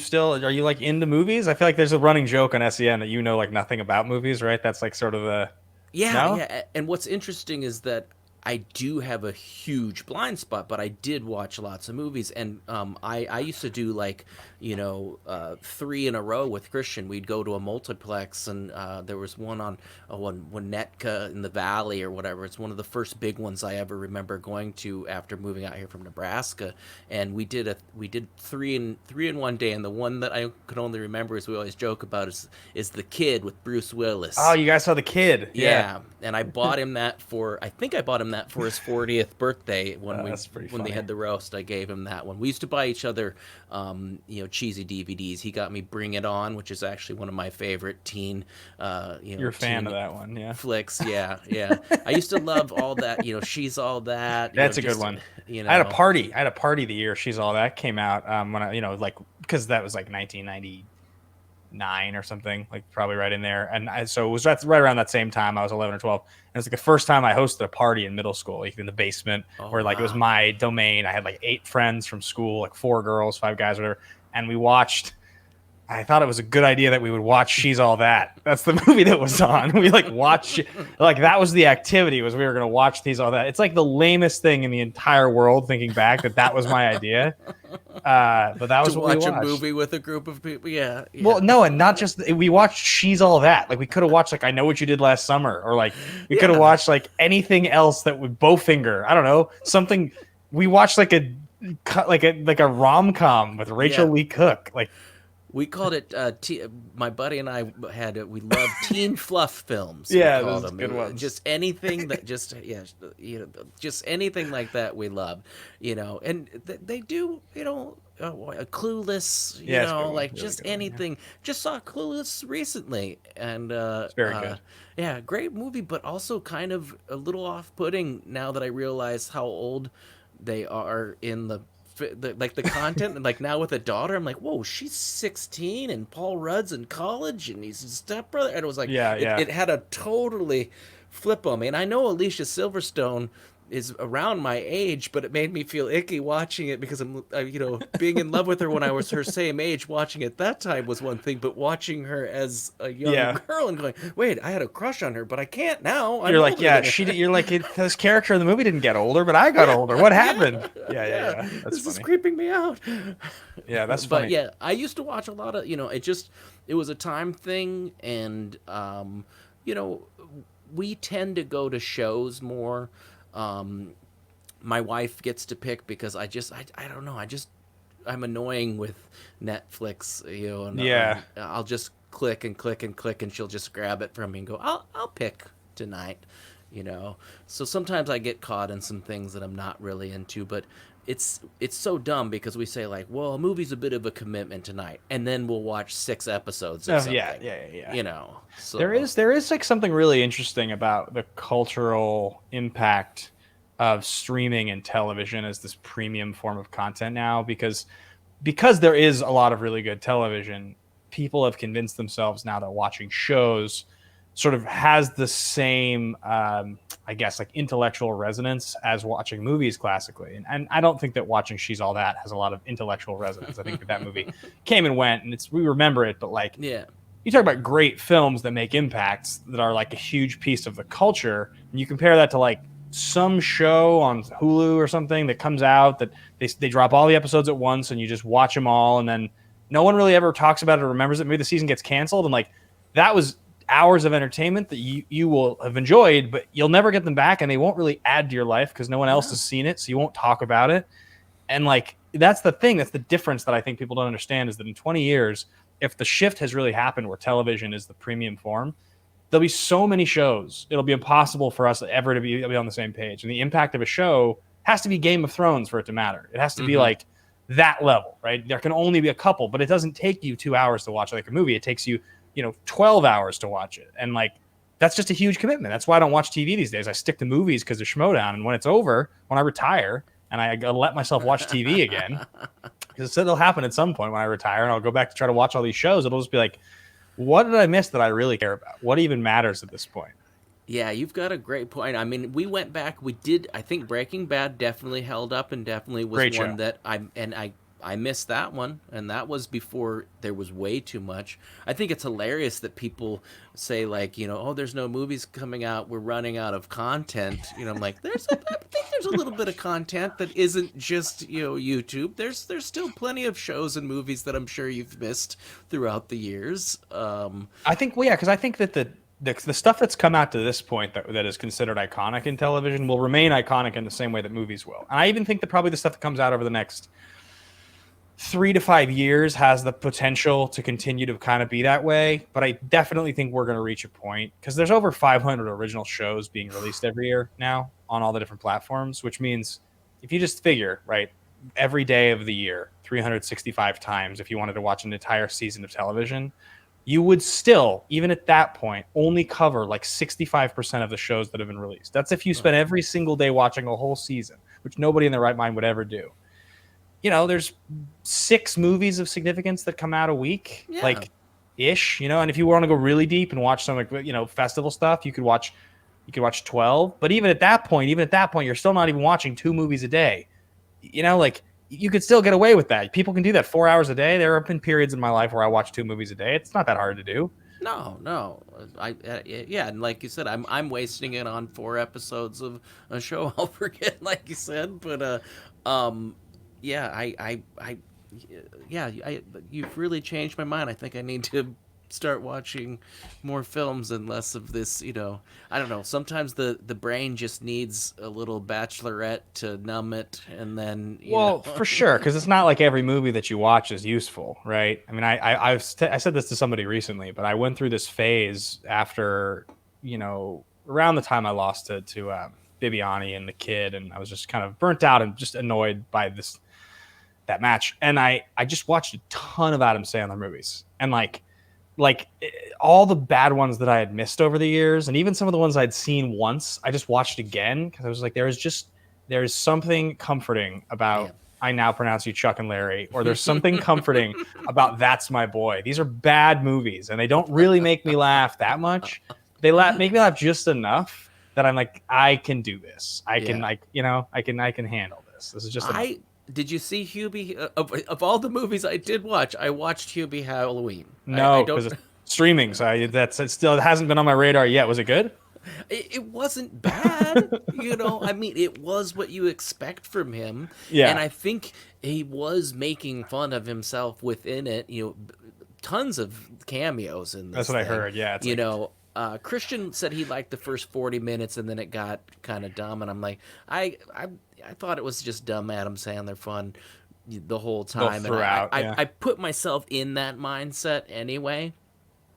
S2: like into movies? I feel like there's a running joke on SEN that you know like nothing about movies, right? That's like sort of the
S3: yeah. And what's interesting is that I do have a huge blind spot, but I did watch lots of movies, and I used to do like 3 in a row with Christian. We'd go to a multiplex, and there was one on Winnetka in the Valley or whatever. It's one of the first big ones I ever remember going to after moving out here from Nebraska, and we did 3 in one day. And the one that I could only remember, as we always joke about, is The Kid with Bruce Willis.
S2: Oh, you guys saw The Kid?
S3: Yeah. And I bought him that for his 40th birthday when they had the roast. I gave him that one. We used to buy each other, cheesy DVDs. He got me Bring It On, which is actually one of my favorite teen.
S2: You're a fan of that one, yeah?
S3: Flicks, yeah. I used to love all that. She's All That.
S2: That's a good one. I had a party the year She's All That came out. When I because that was like 1999 or something, like probably right in there. And so it was right around that same time. I was 11 or 12. And it's like the first time I hosted a party in middle school, like in the basement, where like it was my domain. I had like 8 friends from school, like 4 girls, 5 guys, whatever. And we watched. I thought it was a good idea that we would watch She's All That. That's the movie that was on. We watched, that was the activity, was we were going to watch She's All That. It's like the lamest thing in the entire world, thinking back that was my idea. But that was what we watched.
S3: To watch a movie with a group of people, yeah.
S2: Well, no, and not just, we watched She's All That. Like we could have watched I Know What You Did Last Summer, or we could have watched anything else that would Bowfinger. I don't know, something. We watched a rom-com with Rachel Lee Cook,
S3: We called it. My buddy and I we loved teen fluff films.
S2: Yeah, those good ones.
S3: Just anything that just anything like that we love. And they do. Clueless. Just anything. Just saw Clueless recently, and
S2: it's very good.
S3: Yeah, great movie, but also kind of a little off-putting now that I realize how old they are in the content. And now with a daughter, I'm like, whoa, she's 16 and Paul Rudd's in college and he's his stepbrother. And it was it had a totally flip on me. And I know Alicia Silverstone is around my age, but it made me feel icky watching it, because I'm being in love with her when I was her same age. Watching it that time was one thing, but watching her as a young girl and going, wait, I had a crush on her, but I can't now.
S2: You're like, this character in the movie didn't get older, but I got older. What happened? Yeah.
S3: This is creeping me out.
S2: Yeah, that's funny.
S3: But yeah, I used to watch a lot of, it was a time thing, and we tend to go to shows more. My wife gets to pick, because I don't know. I'm annoying with Netflix, and I'll just click and click and click, and she'll just grab it from me and go, I'll pick tonight, So sometimes I get caught in some things that I'm not really into, but it's so dumb, because we say well, a movie's a bit of a commitment tonight, and then we'll watch 6 episodes of something. Yeah. So
S2: there is something really interesting about the cultural impact of streaming and television as this premium form of content now, because there is a lot of really good television. People have convinced themselves now that watching shows sort of has the same, intellectual resonance as watching movies classically. And I don't think that watching She's All That has a lot of intellectual resonance. I think that movie came and went, and we remember it, but you talk about great films that make impacts, that are a huge piece of the culture, and you compare that to some show on Hulu or something that comes out that they drop all the episodes at once, and you just watch them all, and then no one really ever talks about it or remembers it. Maybe the season gets canceled, and that was hours of entertainment that you will have enjoyed, but you'll never get them back, and they won't really add to your life because no one else has seen it, so you won't talk about it. And that's the thing, that's the difference that I think people don't understand, is that in 20 years, if the shift has really happened where television is the premium form, there'll be so many shows, it'll be impossible for us ever to be on the same page. And the impact of a show has to be Game of Thrones for it to matter. It has to be like that level, right? There can only be a couple, but it doesn't take you 2 hours to watch like a movie. It takes you, 12 hours to watch it. And like, that's just a huge commitment. That's why I don't watch TV these days. I stick to movies because of Schmoedown. And when it's over, when I retire and I let myself watch TV again, because it'll happen at some point when I retire and I'll go back to try to watch all these shows. It'll just be like, what did I miss that I really care about? What even matters at this point?
S3: Yeah, you've got a great point. I mean, we went back. We did. I think Breaking Bad definitely held up, and definitely was
S2: Great
S3: one
S2: show.
S3: that I missed that one, and that was before there was way too much. I think it's hilarious that people say like, oh, there's no movies coming out. We're running out of content. I'm like, I think there's a little bit of content that isn't just YouTube. There's still plenty of shows and movies that I'm sure you've missed throughout the years.
S2: I think, well, yeah, because I think that the stuff that's come out to this point that is considered iconic in television will remain iconic in the same way that movies will. And I even think that probably the stuff that comes out over the next 3 to 5 years has the potential to continue to kind of be that way. But I definitely think we're going to reach a point because there's over 500 original shows being released every year now on all the different platforms, which means if you just figure, right, every day of the year, 365 times, if you wanted to watch an entire season of television, you would still, even at that point, only cover like 65% of the shows that have been released. That's if you spend every single day watching a whole season, which nobody in their right mind would ever do. There's 6 movies of significance that come out a week, like ish, and if you want to go really deep and watch some like, festival stuff, you could watch 12. But even at that point, you're still not even watching 2 movies a day. Like you could still get away with that. People can do that 4 hours a day. There have been periods in my life where I watch 2 movies a day. It's not that hard to do.
S3: No. Yeah, and like you said, I'm wasting it on 4 episodes of a show I'll forget, like you said. But yeah, you've really changed my mind. I think I need to start watching more films and less of this, I don't know. Sometimes the brain just needs a little Bachelorette to numb it, and then
S2: for sure, because it's not like every movie that you watch is useful, right? I mean, I said this to somebody recently, but I went through this phase after, around the time I lost to Bibiani and the kid, and I was just kind of burnt out and just annoyed by that match, and I just watched a ton of Adam Sandler movies, and like all the bad ones that I had missed over the years, and even some of the ones I'd seen once, I just watched again because I was like, there's something comforting about I now pronounce you Chuck and Larry, or there's something comforting about That's My Boy. These are bad movies, and they don't really make me laugh that much. They make me laugh just enough that I'm like, I can do this. I can handle this. This is just enough.
S3: Did you see Hubie? Of all the movies I did watch, I watched Hubie Halloween.
S2: No, because it's streaming, so it still hasn't been on my radar yet. Was it good?
S3: It wasn't bad. I mean, it was what you expect from him.
S2: Yeah.
S3: And I think he was making fun of himself within it. Tons of cameos in this.
S2: That's what I heard. Yeah.
S3: Christian said he liked the first 40 minutes and then it got kind of dumb. And I'm like, I thought it was just dumb Adam Sandler fun the whole time.
S2: Throughout,
S3: I put myself in that mindset anyway,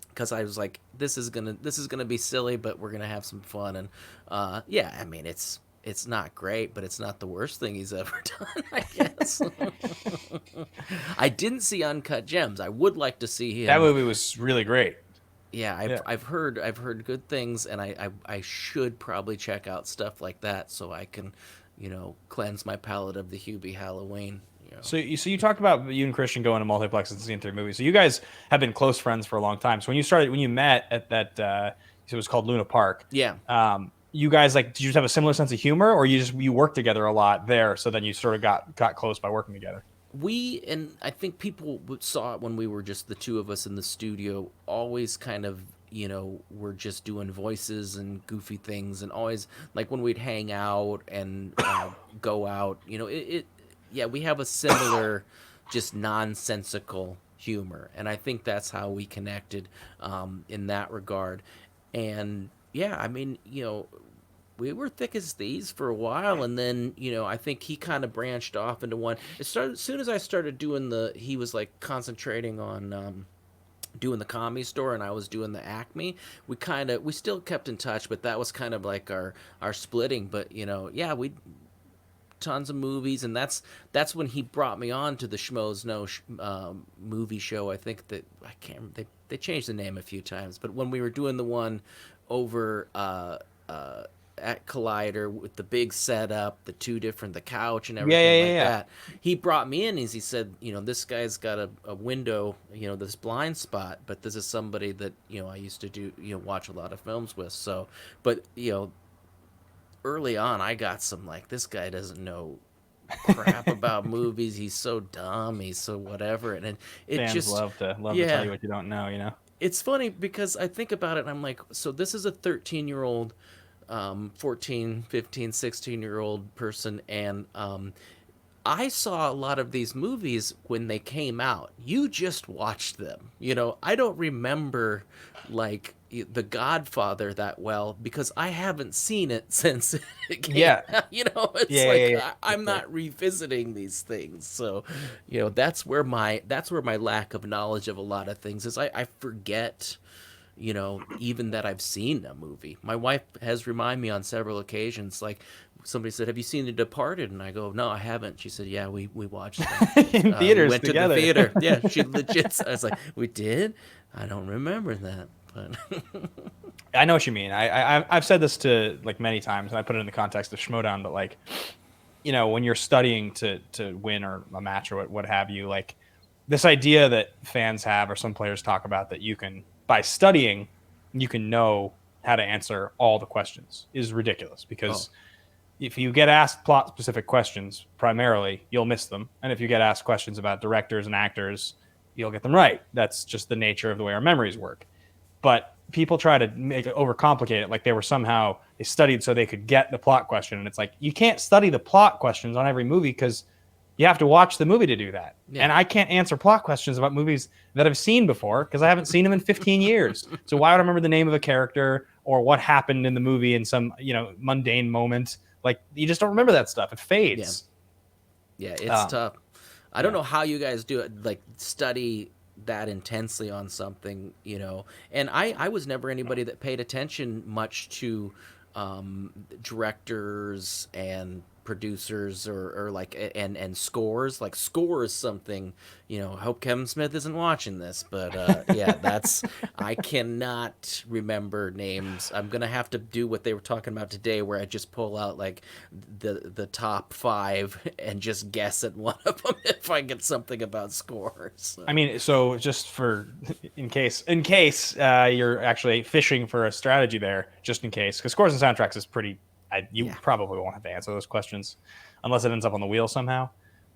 S3: because I was like, this is gonna be silly, but we're gonna have some fun. And I mean, it's not great, but it's not the worst thing he's ever done, I guess. I didn't see Uncut Gems. I would like to see him.
S2: That movie was really great.
S3: Yeah, I've heard good things, and I should probably check out stuff like that so I can, cleanse my palate of the Hubie Halloween.
S2: So you talked about you and Christian going to multiplexes and seeing 3 movies. So you guys have been close friends for a long time. So when you met at that, it was called Luna Park.
S3: Yeah.
S2: You guys did you just have a similar sense of humor, or you worked together a lot there? So then you sort of got close by working together.
S3: And I think people saw it when we were just the 2 of us in the studio, always kind of, we're just doing voices and goofy things, and always like when we'd hang out and go out, we have a similar, just nonsensical humor. And I think that's how we connected in that regard. And yeah, I mean, we were thick as thieves for a while, and then I think he kind of branched off into one. It started as soon as I started doing he was like concentrating on doing the Comedy Store, and I was doing the Acme. We still kept in touch, but that was kind of like our splitting. But we tons of movies, and that's when he brought me on to the Schmoedown movie show. I think that I can't. They changed the name a few times, but when we were doing the one over at Collider with the big setup, the couch and everything that, he brought me in. He said, this guy's got a window, this blind spot, but this is somebody that I used to watch a lot of films with. So, but early on, I got some this guy doesn't know crap about movies. He's so dumb. He's so whatever, and it
S2: Fans
S3: just
S2: love to tell you what you don't know.
S3: It's funny because I think about it and I'm like, so this is a 13-year-old, 14, 15, 16-year-old person, and I saw a lot of these movies when they came out. You just watched them. I don't remember The Godfather that well because I haven't seen it since it came out. I'm not revisiting these things. So, that's where my lack of knowledge of a lot of things is. I forget, even that I've seen a movie. My wife has reminded me on several occasions, somebody said, "Have you seen The Departed?" And I go, "No, I haven't." She said, "Yeah, we watched it
S2: in theaters.
S3: We went
S2: together.
S3: to the theater." Yeah, she legit. I was like, "We did?" I don't remember that, but
S2: I know what you mean. I've said this to many times, and I put it in the context of Schmoedown. But when you're studying to win or a match or what have you, this idea that fans have or some players talk about that you can, by studying, you can know how to answer all the questions is ridiculous because. If you get asked plot-specific questions, primarily, you'll miss them. And if you get asked questions about directors and actors, you'll get them right. That's just the nature of the way our memories work. But people try to make it overcomplicate it, they studied so they could get the plot question. And it's you can't study the plot questions on every movie because you have to watch the movie to do that. Yeah. And I can't answer plot questions about movies that I've seen before because I haven't seen them in 15 years. So why would I remember the name of a character or what happened in the movie in some mundane moment? You just don't remember that stuff. It fades.
S3: Yeah, it's tough. I don't know how you guys do it, study that intensely on something, And I was never anybody that paid attention much to directors and producers or and scores. Score is something, I hope Kevin Smith isn't watching this, but that's I cannot remember names. I'm gonna have to do what they were talking about today, where I just pull out the top 5 and just guess at one of them if I get something about scores. So.
S2: I mean, so just for in case you're actually fishing for a strategy there, just in case, because scores and soundtracks is pretty. You probably won't have to answer those questions unless it ends up on the wheel somehow.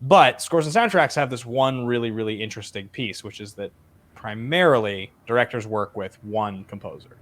S2: But scores and soundtracks have this one really, really interesting piece, which is that primarily directors work with one composer.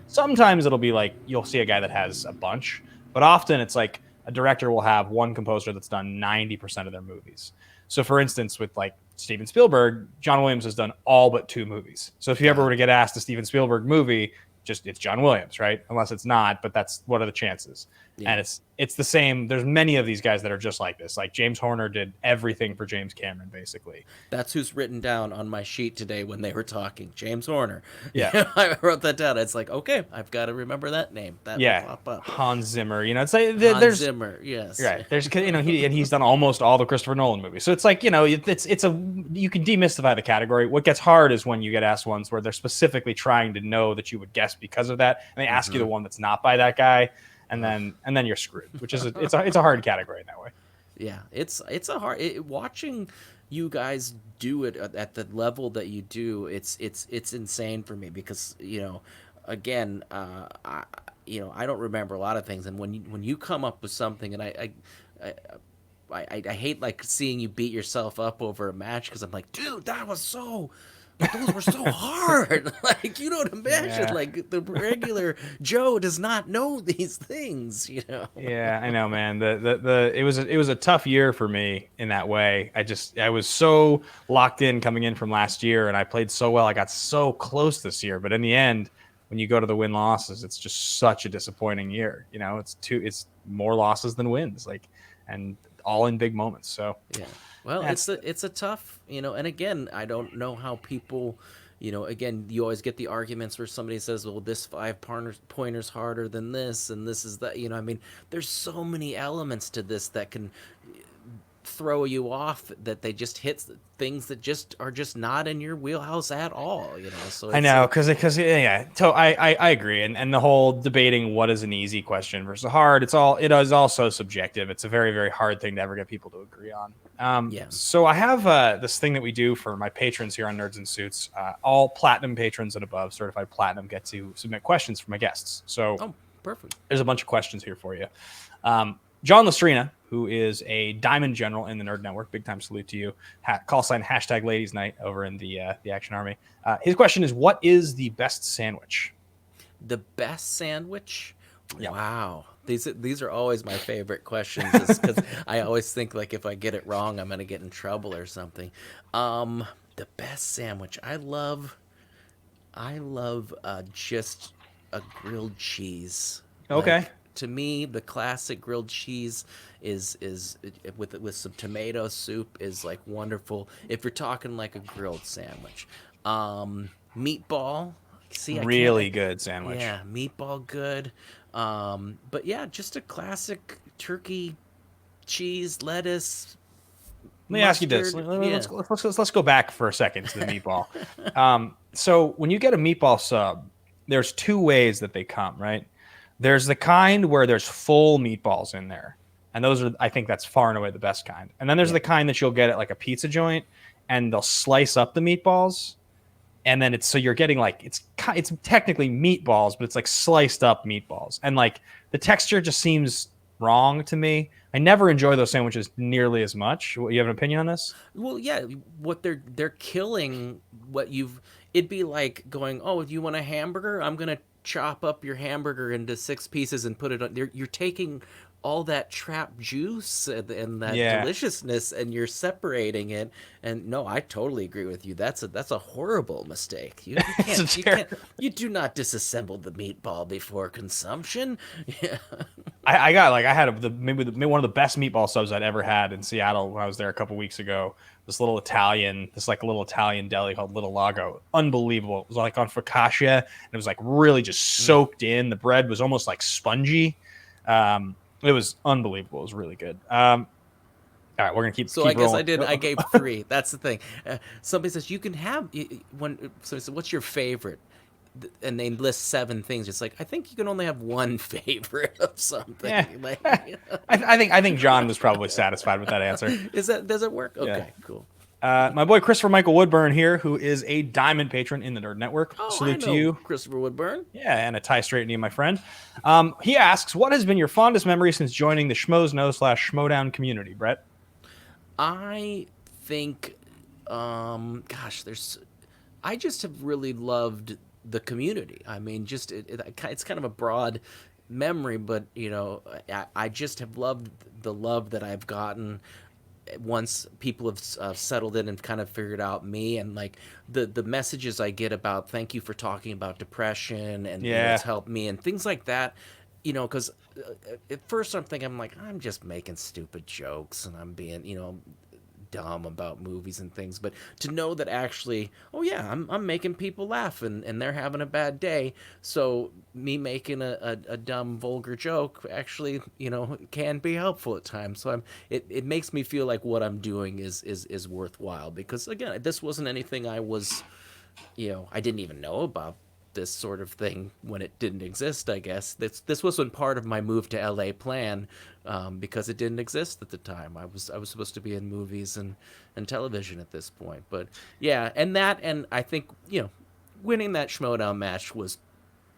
S2: Sometimes it'll be you'll see a guy that has a bunch, but often it's a director will have one composer that's done 90% of their movies. So for instance, with Steven Spielberg, John Williams has done all but 2 movies. So if you ever were to get asked a Steven Spielberg movie, it's John Williams, right? Unless it's not, but that's what are the chances? Yeah. And it's the same. There's many of these guys that are just like this. James Horner did everything for James Cameron, basically.
S3: That's who's written down on my sheet today when they were talking. James Horner.
S2: Yeah,
S3: I wrote that down. It's okay, I've got to remember that name. That will pop up.
S2: Hans Zimmer. It's
S3: Hans Zimmer. Yes.
S2: Right. There's he's done almost all the Christopher Nolan movies. So it's you can demystify the category. What gets hard is when you get asked ones where they're specifically trying to know that you would guess because of that, and they ask you the one that's not by that guy. And then you're screwed, which is it's a hard category in that way.
S3: Yeah, it's a hard watching you guys do it at the level that you do. It's insane for me because again, I don't remember a lot of things, and when you come up with something, and I hate seeing you beat yourself up over a match because I'm dude, that was so. Those were so hard. You don't imagine. The regular Joe does not know these things.
S2: Yeah, I know, man. It was a tough year for me in that way. I was so locked in coming in from last year, and I played so well. I got so close this year, but in the end, when you go to the win losses, it's just such a disappointing year. It's more losses than wins. And all in big moments. So
S3: yeah. Well, it's a tough, and again, I don't know how people, again, you always get the arguments where somebody says, well, this pointer's harder than this, and this is that. I mean, there's so many elements to this that can throw you off, that they just hit things that just are just not in your wheelhouse at all. So
S2: I know, because yeah. So I agree, and the whole debating what is an easy question versus a hard, it is also subjective. It's a very, very hard thing to ever get people to agree on. So I have this thing that we do for my patrons here on Nerds in Suits. All platinum patrons and above, certified platinum, get to submit questions for my guests. So
S3: perfect.
S2: There's a bunch of questions here for you. John Lastrina, who is a Diamond General in the Nerd Network, big time salute to you. Call sign #Ladies Night over in the Action Army. His question is, what is the best sandwich?
S3: The best sandwich?
S2: Yep.
S3: Wow. These are always my favorite questions, because I always think, like, if I get it wrong, I'm going to get in trouble or something. The best sandwich. I love just a grilled cheese.
S2: Okay.
S3: Like, to me, the classic grilled cheese is with some tomato soup is like wonderful. If you're talking like a grilled sandwich, meatball. See,
S2: really good sandwich.
S3: Yeah, meatball good. But yeah, just a classic turkey, cheese, lettuce.
S2: Let me ask you this. Let's go back for a second to the meatball. So when you get a meatball sub, there's two ways that they come, right? There's the kind where there's full meatballs in there. And those are, I think that's far and away the best kind. And then there's the kind that you'll get at like a pizza joint, and they'll slice up the meatballs. And then so you're getting like, it's technically meatballs, but it's like sliced up meatballs. And like the texture just seems wrong to me. I never enjoy those sandwiches nearly as much. You have an opinion on this?
S3: Well, yeah, what they're killing it'd be like going, oh, do you want a hamburger? I'm going to chop up your hamburger into 6 pieces and put it on. You're taking all that trapped juice and that deliciousness, and you're separating it. And no, I totally agree with you. That's a horrible mistake. You you do not disassemble the meatball before consumption. Yeah.
S2: I had maybe one of the best meatball subs I'd ever had in Seattle when I was there a couple weeks ago. This little Italian deli called Little Lago. Unbelievable. It was like on focaccia, and it was like really just soaked in. The bread was almost like spongy. It was unbelievable. It was really good. All right, we're gonna keep.
S3: So keep I rolling. Guess I gave 3. That's the thing. Somebody says you can have one. So what's your favorite? And they list 7 things. It's like, I think you can only have one favorite of something. Yeah. Like,
S2: I think John was probably satisfied with that answer.
S3: Does it work? Okay, cool.
S2: My boy Christopher Michael Woodburn here, who is a Diamond patron in the Nerd Network.
S3: Oh,
S2: salute to you,
S3: Christopher Woodburn.
S2: Yeah, and a tie straight to you, my friend. He asks, what has been your fondest memory since joining the Schmoedown community, Brett?
S3: I think, I just have really loved the community. I mean, just it's kind of a broad memory, but I just have loved the love that I've gotten once people have settled in and kind of figured out me, and like the messages I get about thank you for talking about depression and it's helped me and things like that. Because at first I'm like, I'm just making stupid jokes and I'm being dumb about movies and things, but to know that actually, I'm making people laugh and they're having a bad day, so me making a dumb vulgar joke actually can be helpful at times. So it makes me feel like what I'm doing is worthwhile, because again, this wasn't anything I was I didn't even know about this sort of thing when it didn't exist. I guess this wasn't part of my move to LA plan, because it didn't exist at the time. I was supposed to be in movies and television at this point. But yeah, and I think winning that Schmoedown match was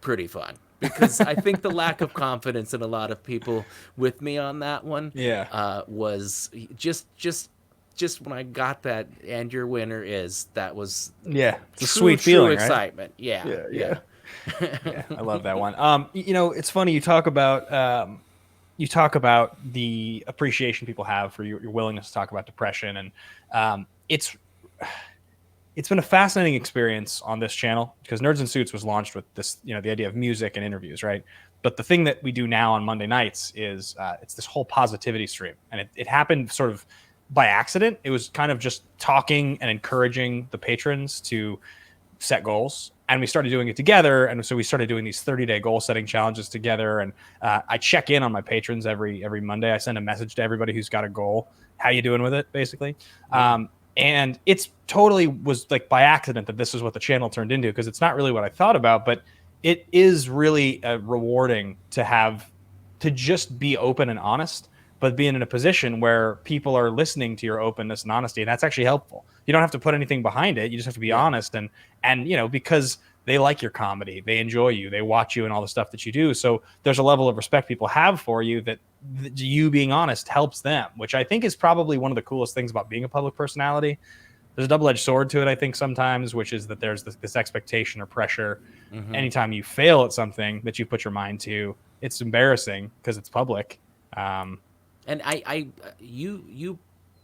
S3: pretty fun, because I think the lack of confidence in a lot of people with me on that one was just when I got that, and your winner is, that was
S2: it's a sweet feeling, right?
S3: Excitement. Yeah.
S2: Yeah, I love that one. It's funny you talk about the appreciation people have for your willingness to talk about depression, and it's been a fascinating experience on this channel, because Nerds in Suits was launched with this, the idea of music and interviews, right? But the thing that we do now on Monday nights is it's this whole positivity stream, and it happened sort of by accident. It was kind of just talking and encouraging the patrons to set goals, and we started doing it together. And so we started doing these 30-day goal setting challenges together. And I check in on my patrons every Monday. I send a message to everybody who's got a goal. How you doing with it, basically? And it's totally was like by accident that this is what the channel turned into, because it's not really what I thought about, but it is really rewarding to just be open and honest, but being in a position where people are listening to your openness and honesty. And that's actually helpful. You don't have to put anything behind it. You just have to be honest. And, because they like your comedy, they enjoy you, they watch you and all the stuff that you do. So there's a level of respect people have for you that you being honest helps them, which I think is probably one of the coolest things about being a public personality. There's a double-edged sword to it, I think, sometimes, which is that there's this expectation or pressure. Anytime you fail at something that you put your mind to, it's embarrassing because it's public.
S3: And you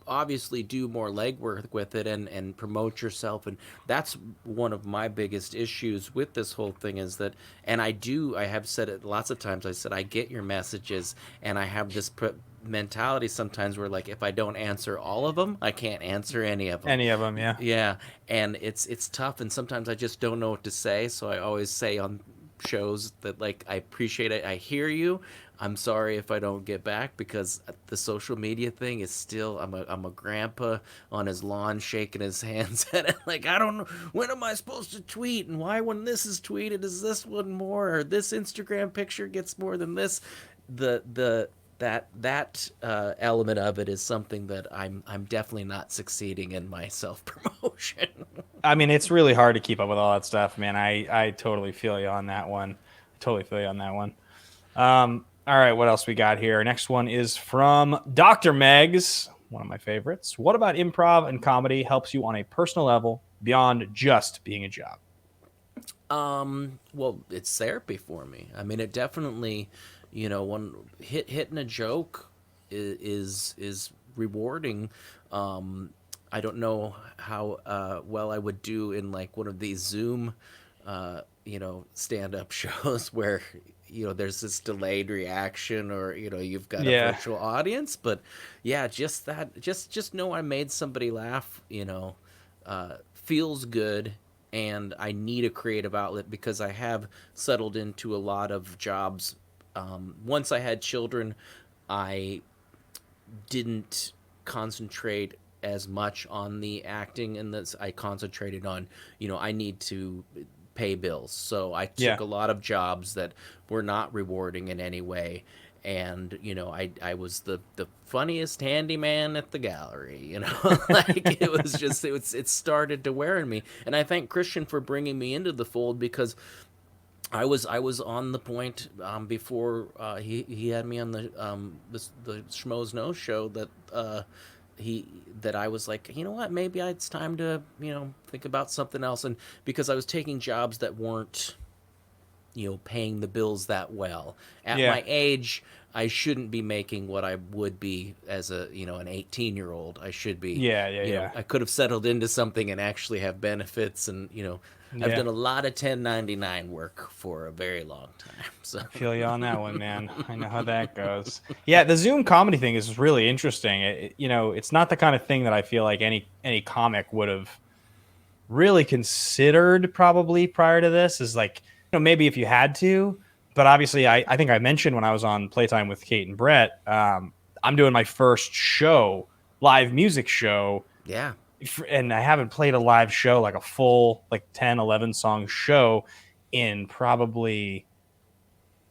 S3: obviously do more legwork with it and promote yourself, and that's one of my biggest issues with this whole thing is that, and I have said it lots of times, I said I get your messages, and I have this mentality sometimes where, like, if I don't answer all of them, I can't answer any of them. Yeah, and it's tough, and sometimes I just don't know what to say, so I always say on shows that, like, I appreciate it, I hear you, I'm sorry if I don't get back, because the social media thing is still, I'm a grandpa on his lawn shaking his hands at it, like, I don't know, when am I supposed to tweet, and why when this is tweeted is this one more, or this Instagram picture gets more than this. That element of it is something that I'm definitely not succeeding in my self-promotion.
S2: I mean, it's really hard to keep up with all that stuff, man. I totally feel you on that one. All right, what else we got here? Next one is from Dr. Megs, one of my favorites. What about improv and comedy helps you on a personal level beyond just being a job?
S3: Well, it's therapy for me. I mean, it definitely, when hitting a joke is rewarding. I don't know how well I would do in like one of these Zoom, stand-up shows where there's this delayed reaction, or you've got a virtual audience. But yeah, just know I made somebody laugh. Feels good. And I need a creative outlet because I have settled into a lot of jobs. Once I had children, I didn't concentrate as much on the acting, and this I concentrated on, I need to pay bills. So I took a lot of jobs that were not rewarding in any way. And, I was the funniest handyman at the gallery, like it was just, it started to wear on me. And I thank Christian for bringing me into the fold, because I was on the point before he had me on the Schmoedown show that I was like, you know what, maybe it's time to, think about something else. And because I was taking jobs that weren't, paying the bills that well. At my age, I shouldn't be making what I would be as a, an 18-year-old. I should be. I could have settled into something and actually have benefits, and, I've done a lot of 1099 work for a very long time. So
S2: I feel you on that one, man. I know how that goes. Yeah, the Zoom comedy thing is really interesting. It's not the kind of thing that I feel like any comic would have really considered probably prior to this, is like, maybe if you had to, but obviously I think I mentioned when I was on Playtime with Kate and Brett, I'm doing my first show, live music show.
S3: Yeah.
S2: And I haven't played a live show, like a full, like 10, 11 song show in probably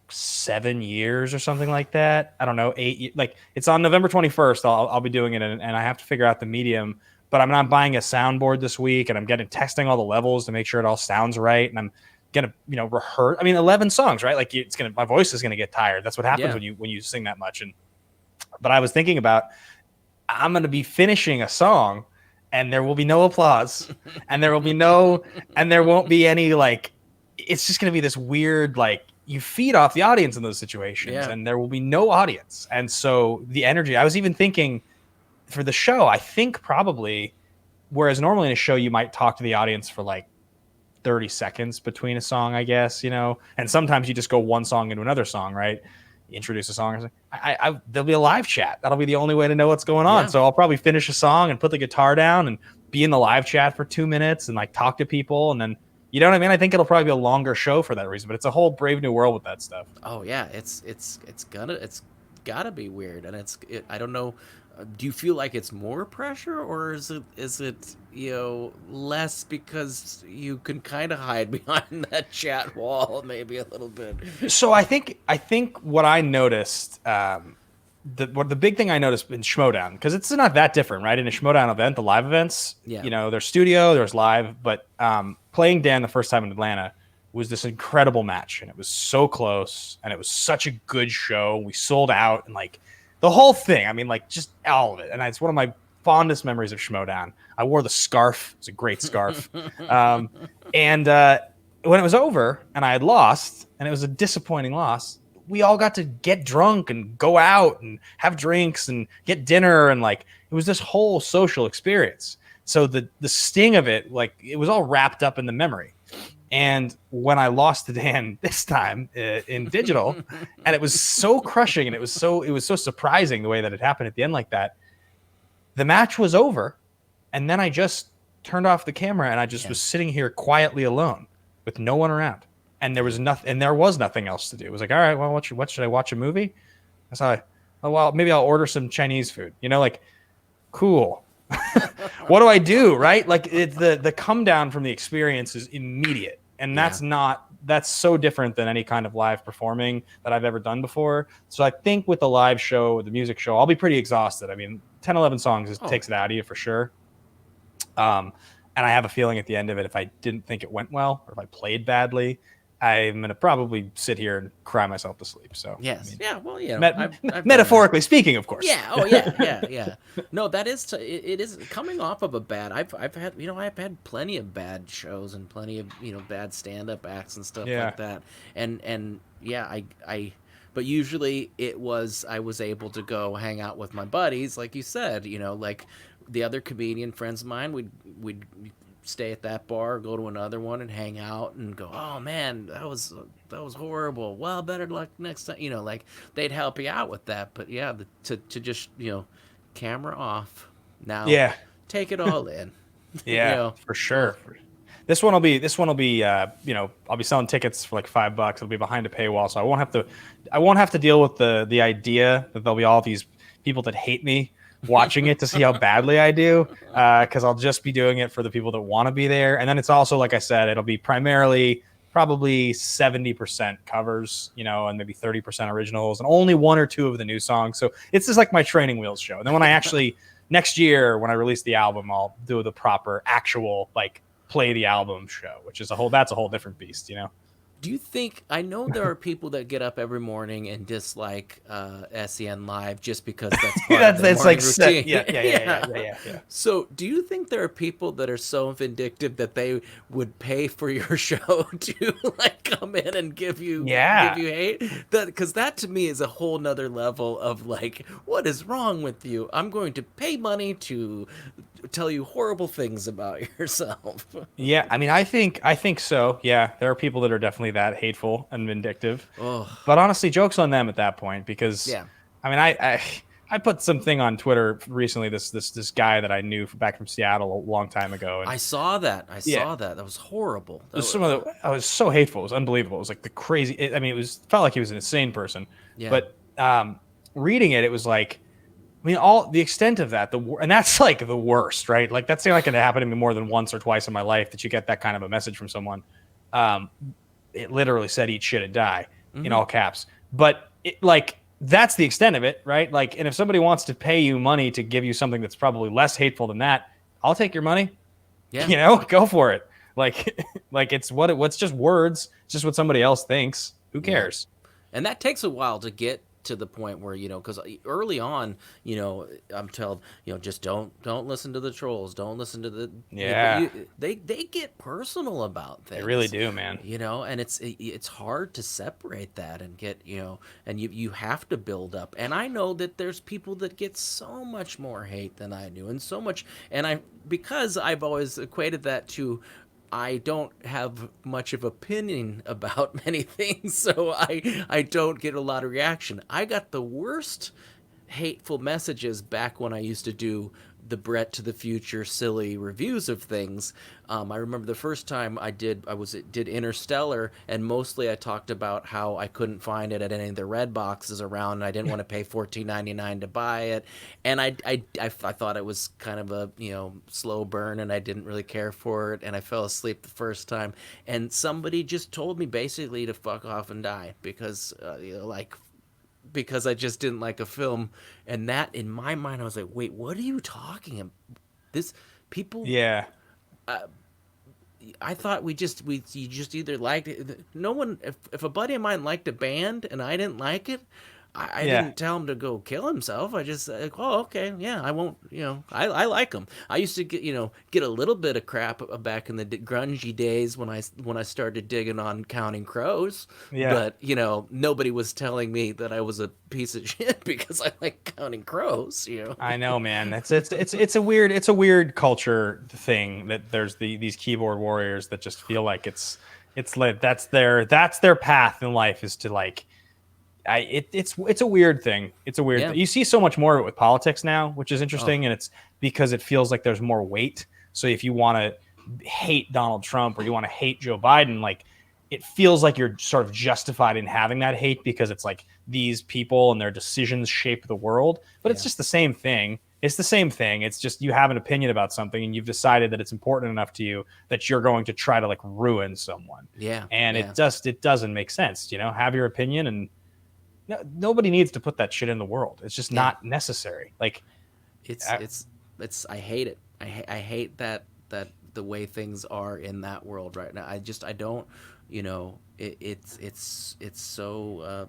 S2: 7 years or something like that. I don't know, 8, like it's on November 21st. I'll be doing it. And I have to figure out the medium, but I'm not buying a soundboard this week, and I'm testing all the levels to make sure it all sounds right. And I'm gonna rehearse. I mean, 11 songs, right? Like my voice is gonna get tired. That's what happens when you sing that much. But I was thinking about, I'm gonna be finishing a song, and there will be no applause, and there won't be any, like, it's just gonna be this weird, like, you feed off the audience in those situations, and there will be no audience. And so the energy, I was even thinking for the show, I think probably, whereas normally in a show you might talk to the audience for like 30 seconds between a song, I guess, and sometimes you just go one song into another song, right? You introduce a song. There'll be a live chat. That'll be the only way to know what's going on. So I'll probably finish a song and put the guitar down and be in the live chat for 2 minutes and like talk to people. And then You know what I mean? I think it'll probably be a longer show for that reason, but it's a whole brave new world with that stuff.
S3: Oh yeah, it's gotta be weird, and I don't know. Do you feel like it's more pressure, or is it less because you can kind of hide behind that chat wall maybe a little bit?
S2: So I think what I noticed, the big thing I noticed in Schmoedown, because it's not that different, right? In a Schmoedown event, the live events, there's studio, there's live, but playing Dan the first time in Atlanta was this incredible match, and it was so close, and it was such a good show. We sold out, and like the whole thing. I mean, like just all of it, and it's one of my fondest memories of Schmoedown. I wore the scarf; it was a great scarf. And when it was over, and I had lost, and it was a disappointing loss, we all got to get drunk and go out and have drinks and get dinner, and like it was this whole social experience. So the sting of it, like it was all wrapped up in the memory. And when I lost to Dan this time in digital, and it was so crushing, and it was so surprising the way that it happened at the end like that. The match was over, and then I just turned off the camera, and I just was sitting here quietly alone with no one around, and there was nothing else to do. It was like, all right, well, what should I watch, a movie? I saw, oh well, maybe I'll order some Chinese food. Like, cool. What do I do, right? Like the come down from the experience is immediate. And that's so different than any kind of live performing that I've ever done before. So I think with the live show, the music show, I'll be pretty exhausted. I mean, 10, 11 songs takes it out of you for sure. And I have a feeling at the end of it, if I didn't think it went well, or if I played badly, I'm going to probably sit here and cry myself to sleep. So
S3: yes. I've
S2: metaphorically speaking, of course.
S3: Yeah. Oh yeah. No, that is, it is coming off of a bad, I've had plenty of bad shows and plenty of, bad stand-up acts and stuff like that. And yeah, but usually I was able to go hang out with my buddies. Like you said, like the other comedian friends of mine, we'd stay at that bar, go to another one and hang out and go, oh man, that was horrible. Well, better luck next time. Like they'd help you out with that. But yeah, to just, camera off now. Yeah. Take it all in.
S2: Yeah, for sure. This one will be I'll be selling tickets for like $5. It'll be behind a paywall. So I won't have to deal with the idea that there'll be all these people that hate me watching it to see how badly I do, because I'll just be doing it for the people that want to be there. And then it's also, like I said, it'll be primarily probably 70% covers, and maybe 30% originals, and only one or two of the new songs. So it's just like my training wheels show. And then when I actually next year, when I release the album, I'll do the proper actual like play the album show, which is that's a whole different beast,
S3: Do you think, I know there are people that get up every morning and dislike SEN Live just because that's part of their morning routine. Yeah. So do you think there are people that are so vindictive that they would pay for your show to like come in and give you hate? Because that to me is a whole nother level of like, what is wrong with you? I'm going to pay money to tell you horrible things about yourself.
S2: Yeah, I mean, I think so. Yeah, there are people that are definitely that hateful and vindictive. But honestly, joke's on them at that point, because I mean, I put something on Twitter recently. This guy that I knew back from Seattle a long time ago. And
S3: I saw that. That was horrible.
S2: I was so hateful. It was unbelievable. It was like the crazy. Felt like he was an insane person. Yeah. But reading it, it was like, I mean, all the extent of that, and that's like the worst, right? Like that's not going to happen to me more than once or twice in my life that you get that kind of a message from someone. It literally said "eat shit and die" in all caps. But that's the extent of it, right? Like, and if somebody wants to pay you money to give you something that's probably less hateful than that, I'll take your money. Yeah, go for it. Like what's just words. It's just what somebody else thinks. Who cares?
S3: And that takes a while to get to the point where, because early on, I'm told, just don't listen to the trolls, don't listen to the they get personal about things.
S2: They really do, man.
S3: And it's hard to separate that and get, and you have to build up. And I know that there's people that get so much more hate than I do, and so much, because I've always equated that to, I don't have much of opinion about many things, so I don't get a lot of reaction. I got the worst hateful messages back when I used to do the Brett to the Future silly reviews of things. I remember the first time I did Interstellar, and mostly I talked about how I couldn't find it at any of the red boxes around, and I didn't want to pay $14.99 to buy it, and I thought it was kind of a slow burn, and I didn't really care for it, and I fell asleep the first time, and somebody just told me basically to fuck off and die because because I just didn't like a film. And that, in my mind, I was like, wait, what are you talking about? This people.
S2: Yeah.
S3: I thought you just either liked it. No one, if a buddy of mine liked a band and I didn't like it, I didn't tell him to go kill himself. I just like, oh, okay, yeah, I won't. I like them. I used to get a little bit of crap back in the grungy days when I started digging on Counting Crows.
S2: Yeah.
S3: But nobody was telling me that I was a piece of shit because I like Counting Crows.
S2: I know, man. It's a weird culture thing that there's these keyboard warriors that just feel like it's like that's their path in life, is to like. It's a weird thing. It's a weird thing. You see so much more of it with politics now, which is interesting, and it's because it feels like there's more weight. So if you want to hate Donald Trump or you want to hate Joe Biden, like it feels like you're sort of justified in having that hate because it's like these people and their decisions shape the world. But it's just the same thing. It's the same thing. It's just you have an opinion about something and you've decided that it's important enough to you that you're going to try to like ruin someone.
S3: Yeah.
S2: And it doesn't make sense. Have your opinion, and nobody needs to put that shit in the world. It's just not necessary. Like
S3: it's I hate it. I hate that the way things are in that world right now. I don't, it's so,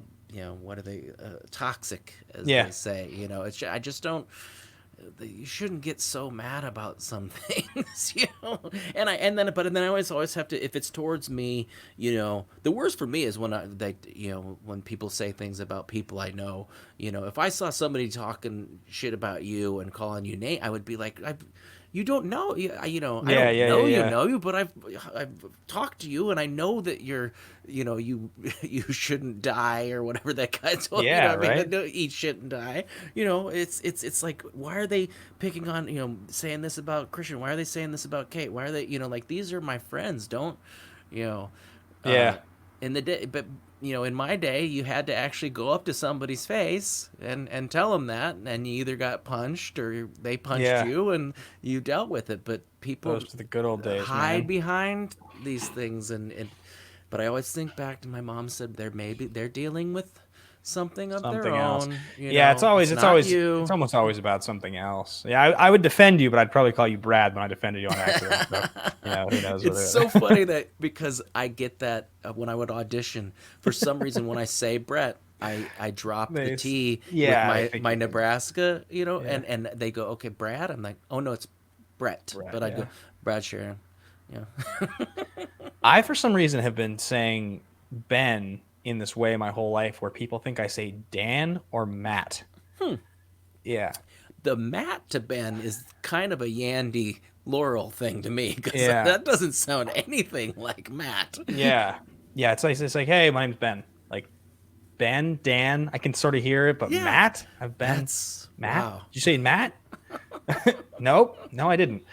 S3: what are they, toxic, as they say, I just don't, you shouldn't get so mad about some things, and then I always have to, if it's towards me, the worst for me is when when people say things about people I know, if I saw somebody talking shit about you and calling you name, I would be like, you don't know, I don't know you, but I've talked to you and I know that you're, you shouldn't die or whatever that guy told you.
S2: Right?
S3: Eat shit and die. It's like, why are they picking on, saying this about Christian? Why are they saying this about Kate? Why are they, like, these are my friends. Don't, in the day, but in my day, you had to actually go up to somebody's face and tell them that, and you either got punched or they punched you, and you dealt with it. But people,
S2: those are the good old days,
S3: hide behind these things, but I always think back to my mom said they're dealing with something of their
S2: else.
S3: own.
S2: It's almost always about something else. Yeah, I would defend you, but I'd probably call you Brad when I defended you on accident. So, who knows?
S3: It's so funny that because I get that when I would audition, for some reason when I say Brett, I drop the T with my Nebraska, and they go, okay, Brad. I'm like, oh no, it's Brett. But I go, Brad Sheridan. Yeah.
S2: I, for some reason, have been saying Ben in this way my whole life, where people think I say Dan or Matt. Yeah.
S3: The Matt to Ben is kind of a Yandy Laurel thing to me, because that doesn't sound anything like Matt.
S2: Yeah. It's like, hey, my name's Ben. Like Ben, Dan, I can sort of hear it, but Matt? I've been Matt.
S3: Wow.
S2: Did you say Matt? No, I didn't.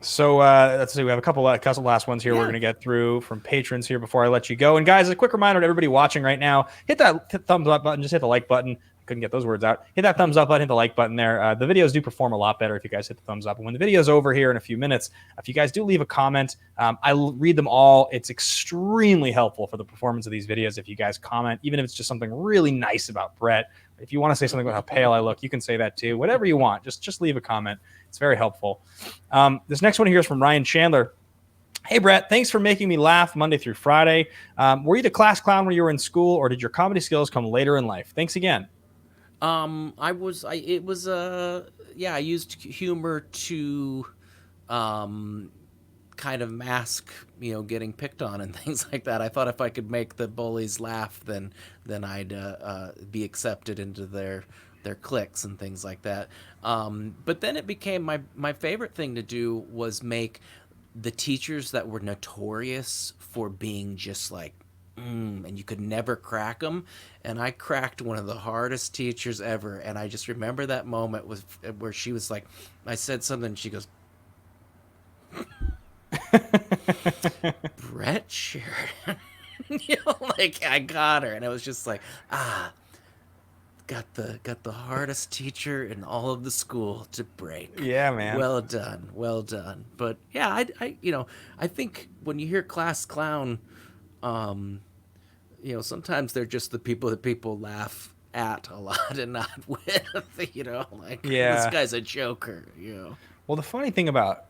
S2: So let's see. We have a couple last ones here we're going to get through from patrons here before I let you go. And guys, a quick reminder to everybody watching right now: hit that thumbs up button. Just hit the like button. I couldn't get those words out. Hit that thumbs up button. Hit the like button there. The videos do perform a lot better if you guys hit the thumbs up. And when the video's over here in a few minutes, if you guys do leave a comment, I read them all. It's extremely helpful for the performance of these videos if you guys comment, even if it's just something really nice about Brett. If you want to say something about how pale I look, you can say that too. Whatever you want, just leave a comment. It's very helpful. This next one here is from Ryan Chandler. Hey, Brett, thanks for making me laugh Monday through Friday. Were you the class clown when you were in school, or did your comedy skills come later in life? Thanks again.
S3: I used humor to kind of mask, getting picked on and things like that. I thought if I could make the bullies laugh, then I'd be accepted into their cliques and things like that. But then it became my favorite thing to do was make the teachers that were notorious for being just like and you could never crack them. And I cracked one of the hardest teachers ever. And I just remember that moment where she was like, I said something, and she goes, Brett Sheridan. Like I got her, and it was just like, got the hardest teacher in all of the school to break.
S2: Yeah, man.
S3: Well done, well done. But yeah, I think when you hear class clown, sometimes they're just the people that people laugh at a lot and not with. Like this guy's a joker.
S2: Well, the funny thing about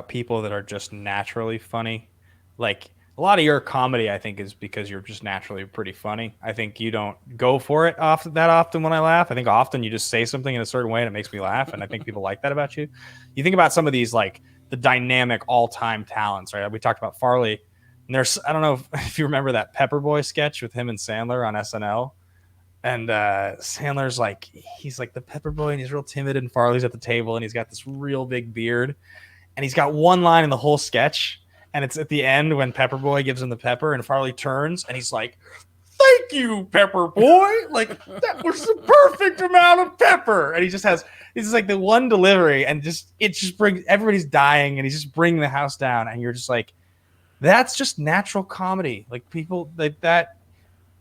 S2: people that are just naturally funny, like a lot of your comedy, I think, is because you're just naturally pretty funny. I think you don't go for it that often when I laugh. I think often you just say something in a certain way and it makes me laugh, and I think people like that about you. You think about some of these, like the dynamic all-time talents, right? We talked about Farley, and I don't know if you remember that Pepperboy sketch with him and Sandler on SNL. And Sandler's like, he's like the Pepperboy, and he's real timid, and Farley's at the table, and he's got this real big beard, and he's got one line in the whole sketch, and it's at the end when Pepperboy gives him the pepper, and Farley turns, and he's like, "Thank you, Pepperboy! Like that was the perfect amount of pepper." And he's just like the one delivery, and it just brings everybody's dying, and he's just bringing the house down, and you're just like, that's just natural comedy. Like people like that.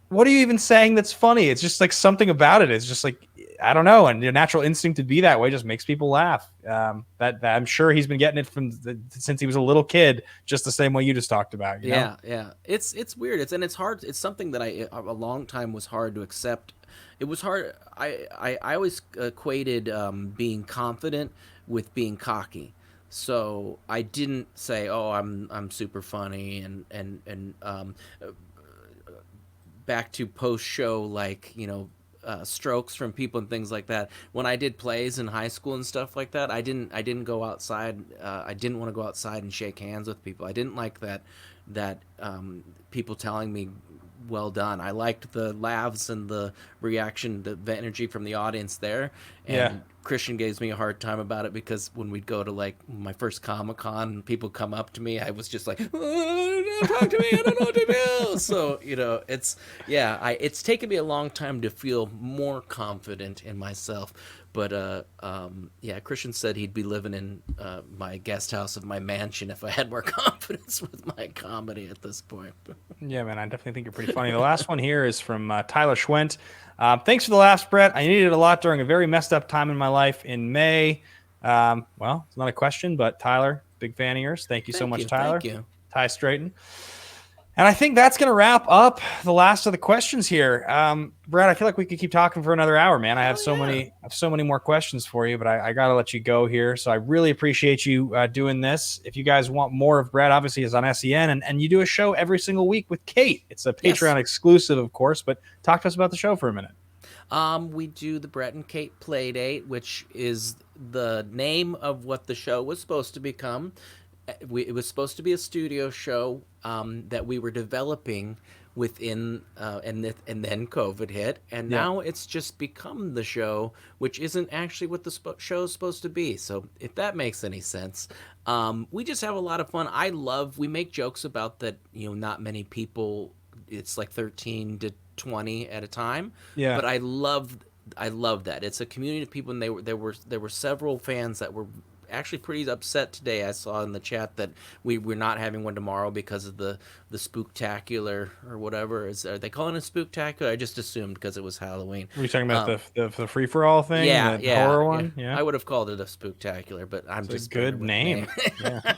S2: What are you even saying that's funny? It's just like something about it. It's just like, I don't know. And your natural instinct to be that way just makes people laugh. That I'm sure he's been getting it since he was a little kid, just the same way you just talked about. You know?
S3: Yeah. It's weird. It's hard. It's something that a long time was hard to accept. It was hard. I always equated being confident with being cocky. So I didn't say, "Oh, I'm super funny," and back to post show, like strokes from people and things like that. When I did plays in high school and stuff like that, I didn't go outside. I didn't want to go outside and shake hands with people. I didn't like that people telling me well done. I liked the laughs and the reaction, the energy from the audience there. And Christian gives me a hard time about it because when we'd go to like my first Comic-Con and people come up to me, I was just like, "Oh, talk to me, I don't know what to do." So, it's taken me a long time to feel more confident in myself. But Christian said he'd be living in my guest house of my mansion if I had more confidence with my comedy at this point.
S2: Yeah, man, I definitely think you're pretty funny. The last one here is from Tyler Schwent. Thanks for the laughs, Brett. I needed it a lot during a very messed up time in my life in May. Well, it's not a question, but Tyler, big fan of yours. Thank you so much, Tyler.
S3: Thank you.
S2: Ty Straighten. And I think that's going to wrap up the last of the questions here. Brad, I feel like we could keep talking for another hour, man. I have so many more questions for you, but I got to let you go here. So I really appreciate you doing this. If you guys want more of Brad, obviously it's on SEN, and you do a show every single week with Kate. It's a Patreon exclusive, of course, but talk to us about the show for a minute.
S3: We do the Brett and Kate Playdate, which is the name of what the show was supposed to become. It was supposed to be a studio show that we were developing within, and then COVID hit, and now it's just become the show, which isn't actually what the show is supposed to be. So if that makes any sense, we just have a lot of fun. We make jokes about that. Not many people. It's like 13 to 20 at a time. Yeah. But I love that. It's a community of people, and there were several fans that were actually pretty upset today. I saw in the chat that we're not having one tomorrow because of the spooktacular or whatever. Are they calling it spooktacular? I just assumed because it was Halloween.
S2: Were you talking about the free for all thing?
S3: Yeah,
S2: the horror one. Yeah,
S3: I would have called it a spooktacular, but I'm
S2: it's
S3: just
S2: a good name. Yeah.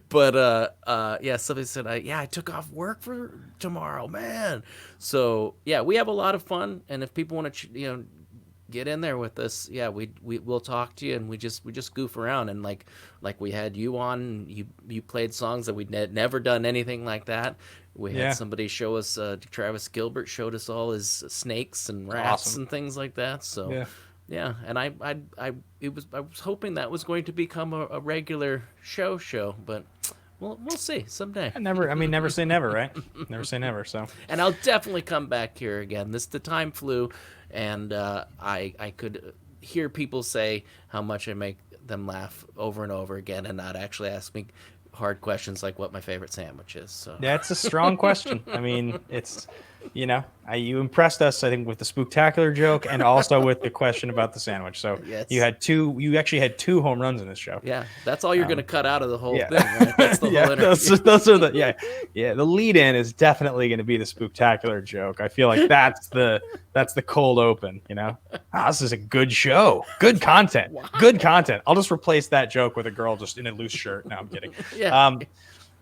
S3: But somebody said, I took off work for tomorrow, man. So yeah, we have a lot of fun, and if people want to, get in there with us, we'll talk to you, and we just goof around, and like we had you on, you played songs that we'd never done anything like that. We had somebody show us, Travis Gilbert showed us all his snakes and rats and things like that. So and I was hoping that was going to become a regular show, but we'll see someday.
S2: Never say never, right? Never say never. So,
S3: and I'll definitely come back here again. The time flew, and I could hear people say how much I make them laugh over and over again, and not actually ask me hard questions like what my favorite sandwich is. So
S2: That's a strong question. I mean, it's, you impressed us, I think, with the spooktacular joke and also with the question about the sandwich. So
S3: Yes.
S2: you actually had 2 home runs in this show.
S3: Yeah, that's all you're going to cut out of the whole
S2: yeah.
S3: thing, right? That's the whole interview.
S2: Those are the the lead in is definitely going to be the spooktacular joke. I feel like that's the cold open, this is a good show. Good content.
S3: Wow.
S2: Good content. I'll just replace that joke with a girl just in a loose shirt. No, I'm kidding.
S3: Yeah.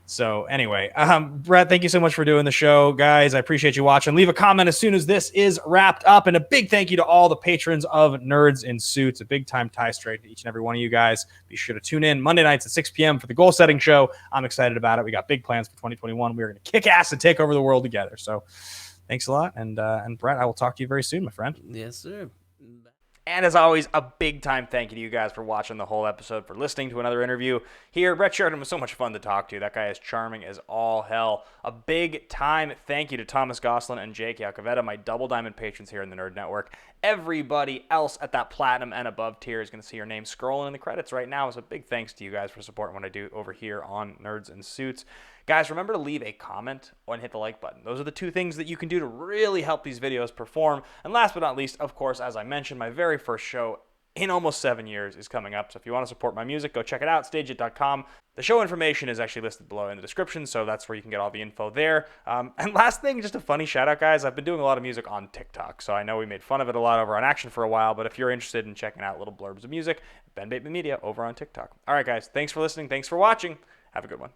S2: So anyway, Brett, thank you so much for doing the show, guys. I appreciate you watching. Leave a comment as soon as this is wrapped up, and a big thank you to all the patrons of Nerds in Suits. A big time tie straight to each and every one of you guys. Be sure to tune in Monday nights at 6 p.m. for the goal setting show. I'm excited about it. We got big plans for 2021. We're going to kick ass and take over the world together. So thanks a lot, and Brett, I will talk to you very soon, my friend.
S3: Yes, sir.
S1: And as always, a big time thank you to you guys for watching the whole episode, for listening to another interview here. Brett Sheridan was so much fun to talk to. That guy is charming as all hell. A big time thank you to Thomas Goslin and Jake Yacovetta, my double diamond patrons here in the Nerd Network. Everybody else at that platinum and above tier is going to see your name scrolling in the credits right now. So a big thanks to you guys for supporting what I do over here on Nerds in Suits. Guys, remember to leave a comment and hit the like button. Those are the 2 things that you can do to really help these videos perform. And last but not least, of course, as I mentioned, my very first show in almost 7 years is coming up. So if you want to support my music, go check it out, stageit.com. The show information is actually listed below in the description, so that's where you can get all the info there. And last thing, just a funny shout out, guys. I've been doing a lot of music on TikTok, so I know we made fun of it a lot over on Action for a while, but if you're interested in checking out little blurbs of music, Ben Bateman Media over on TikTok. All right, guys, thanks for listening. Thanks for watching. Have a good one.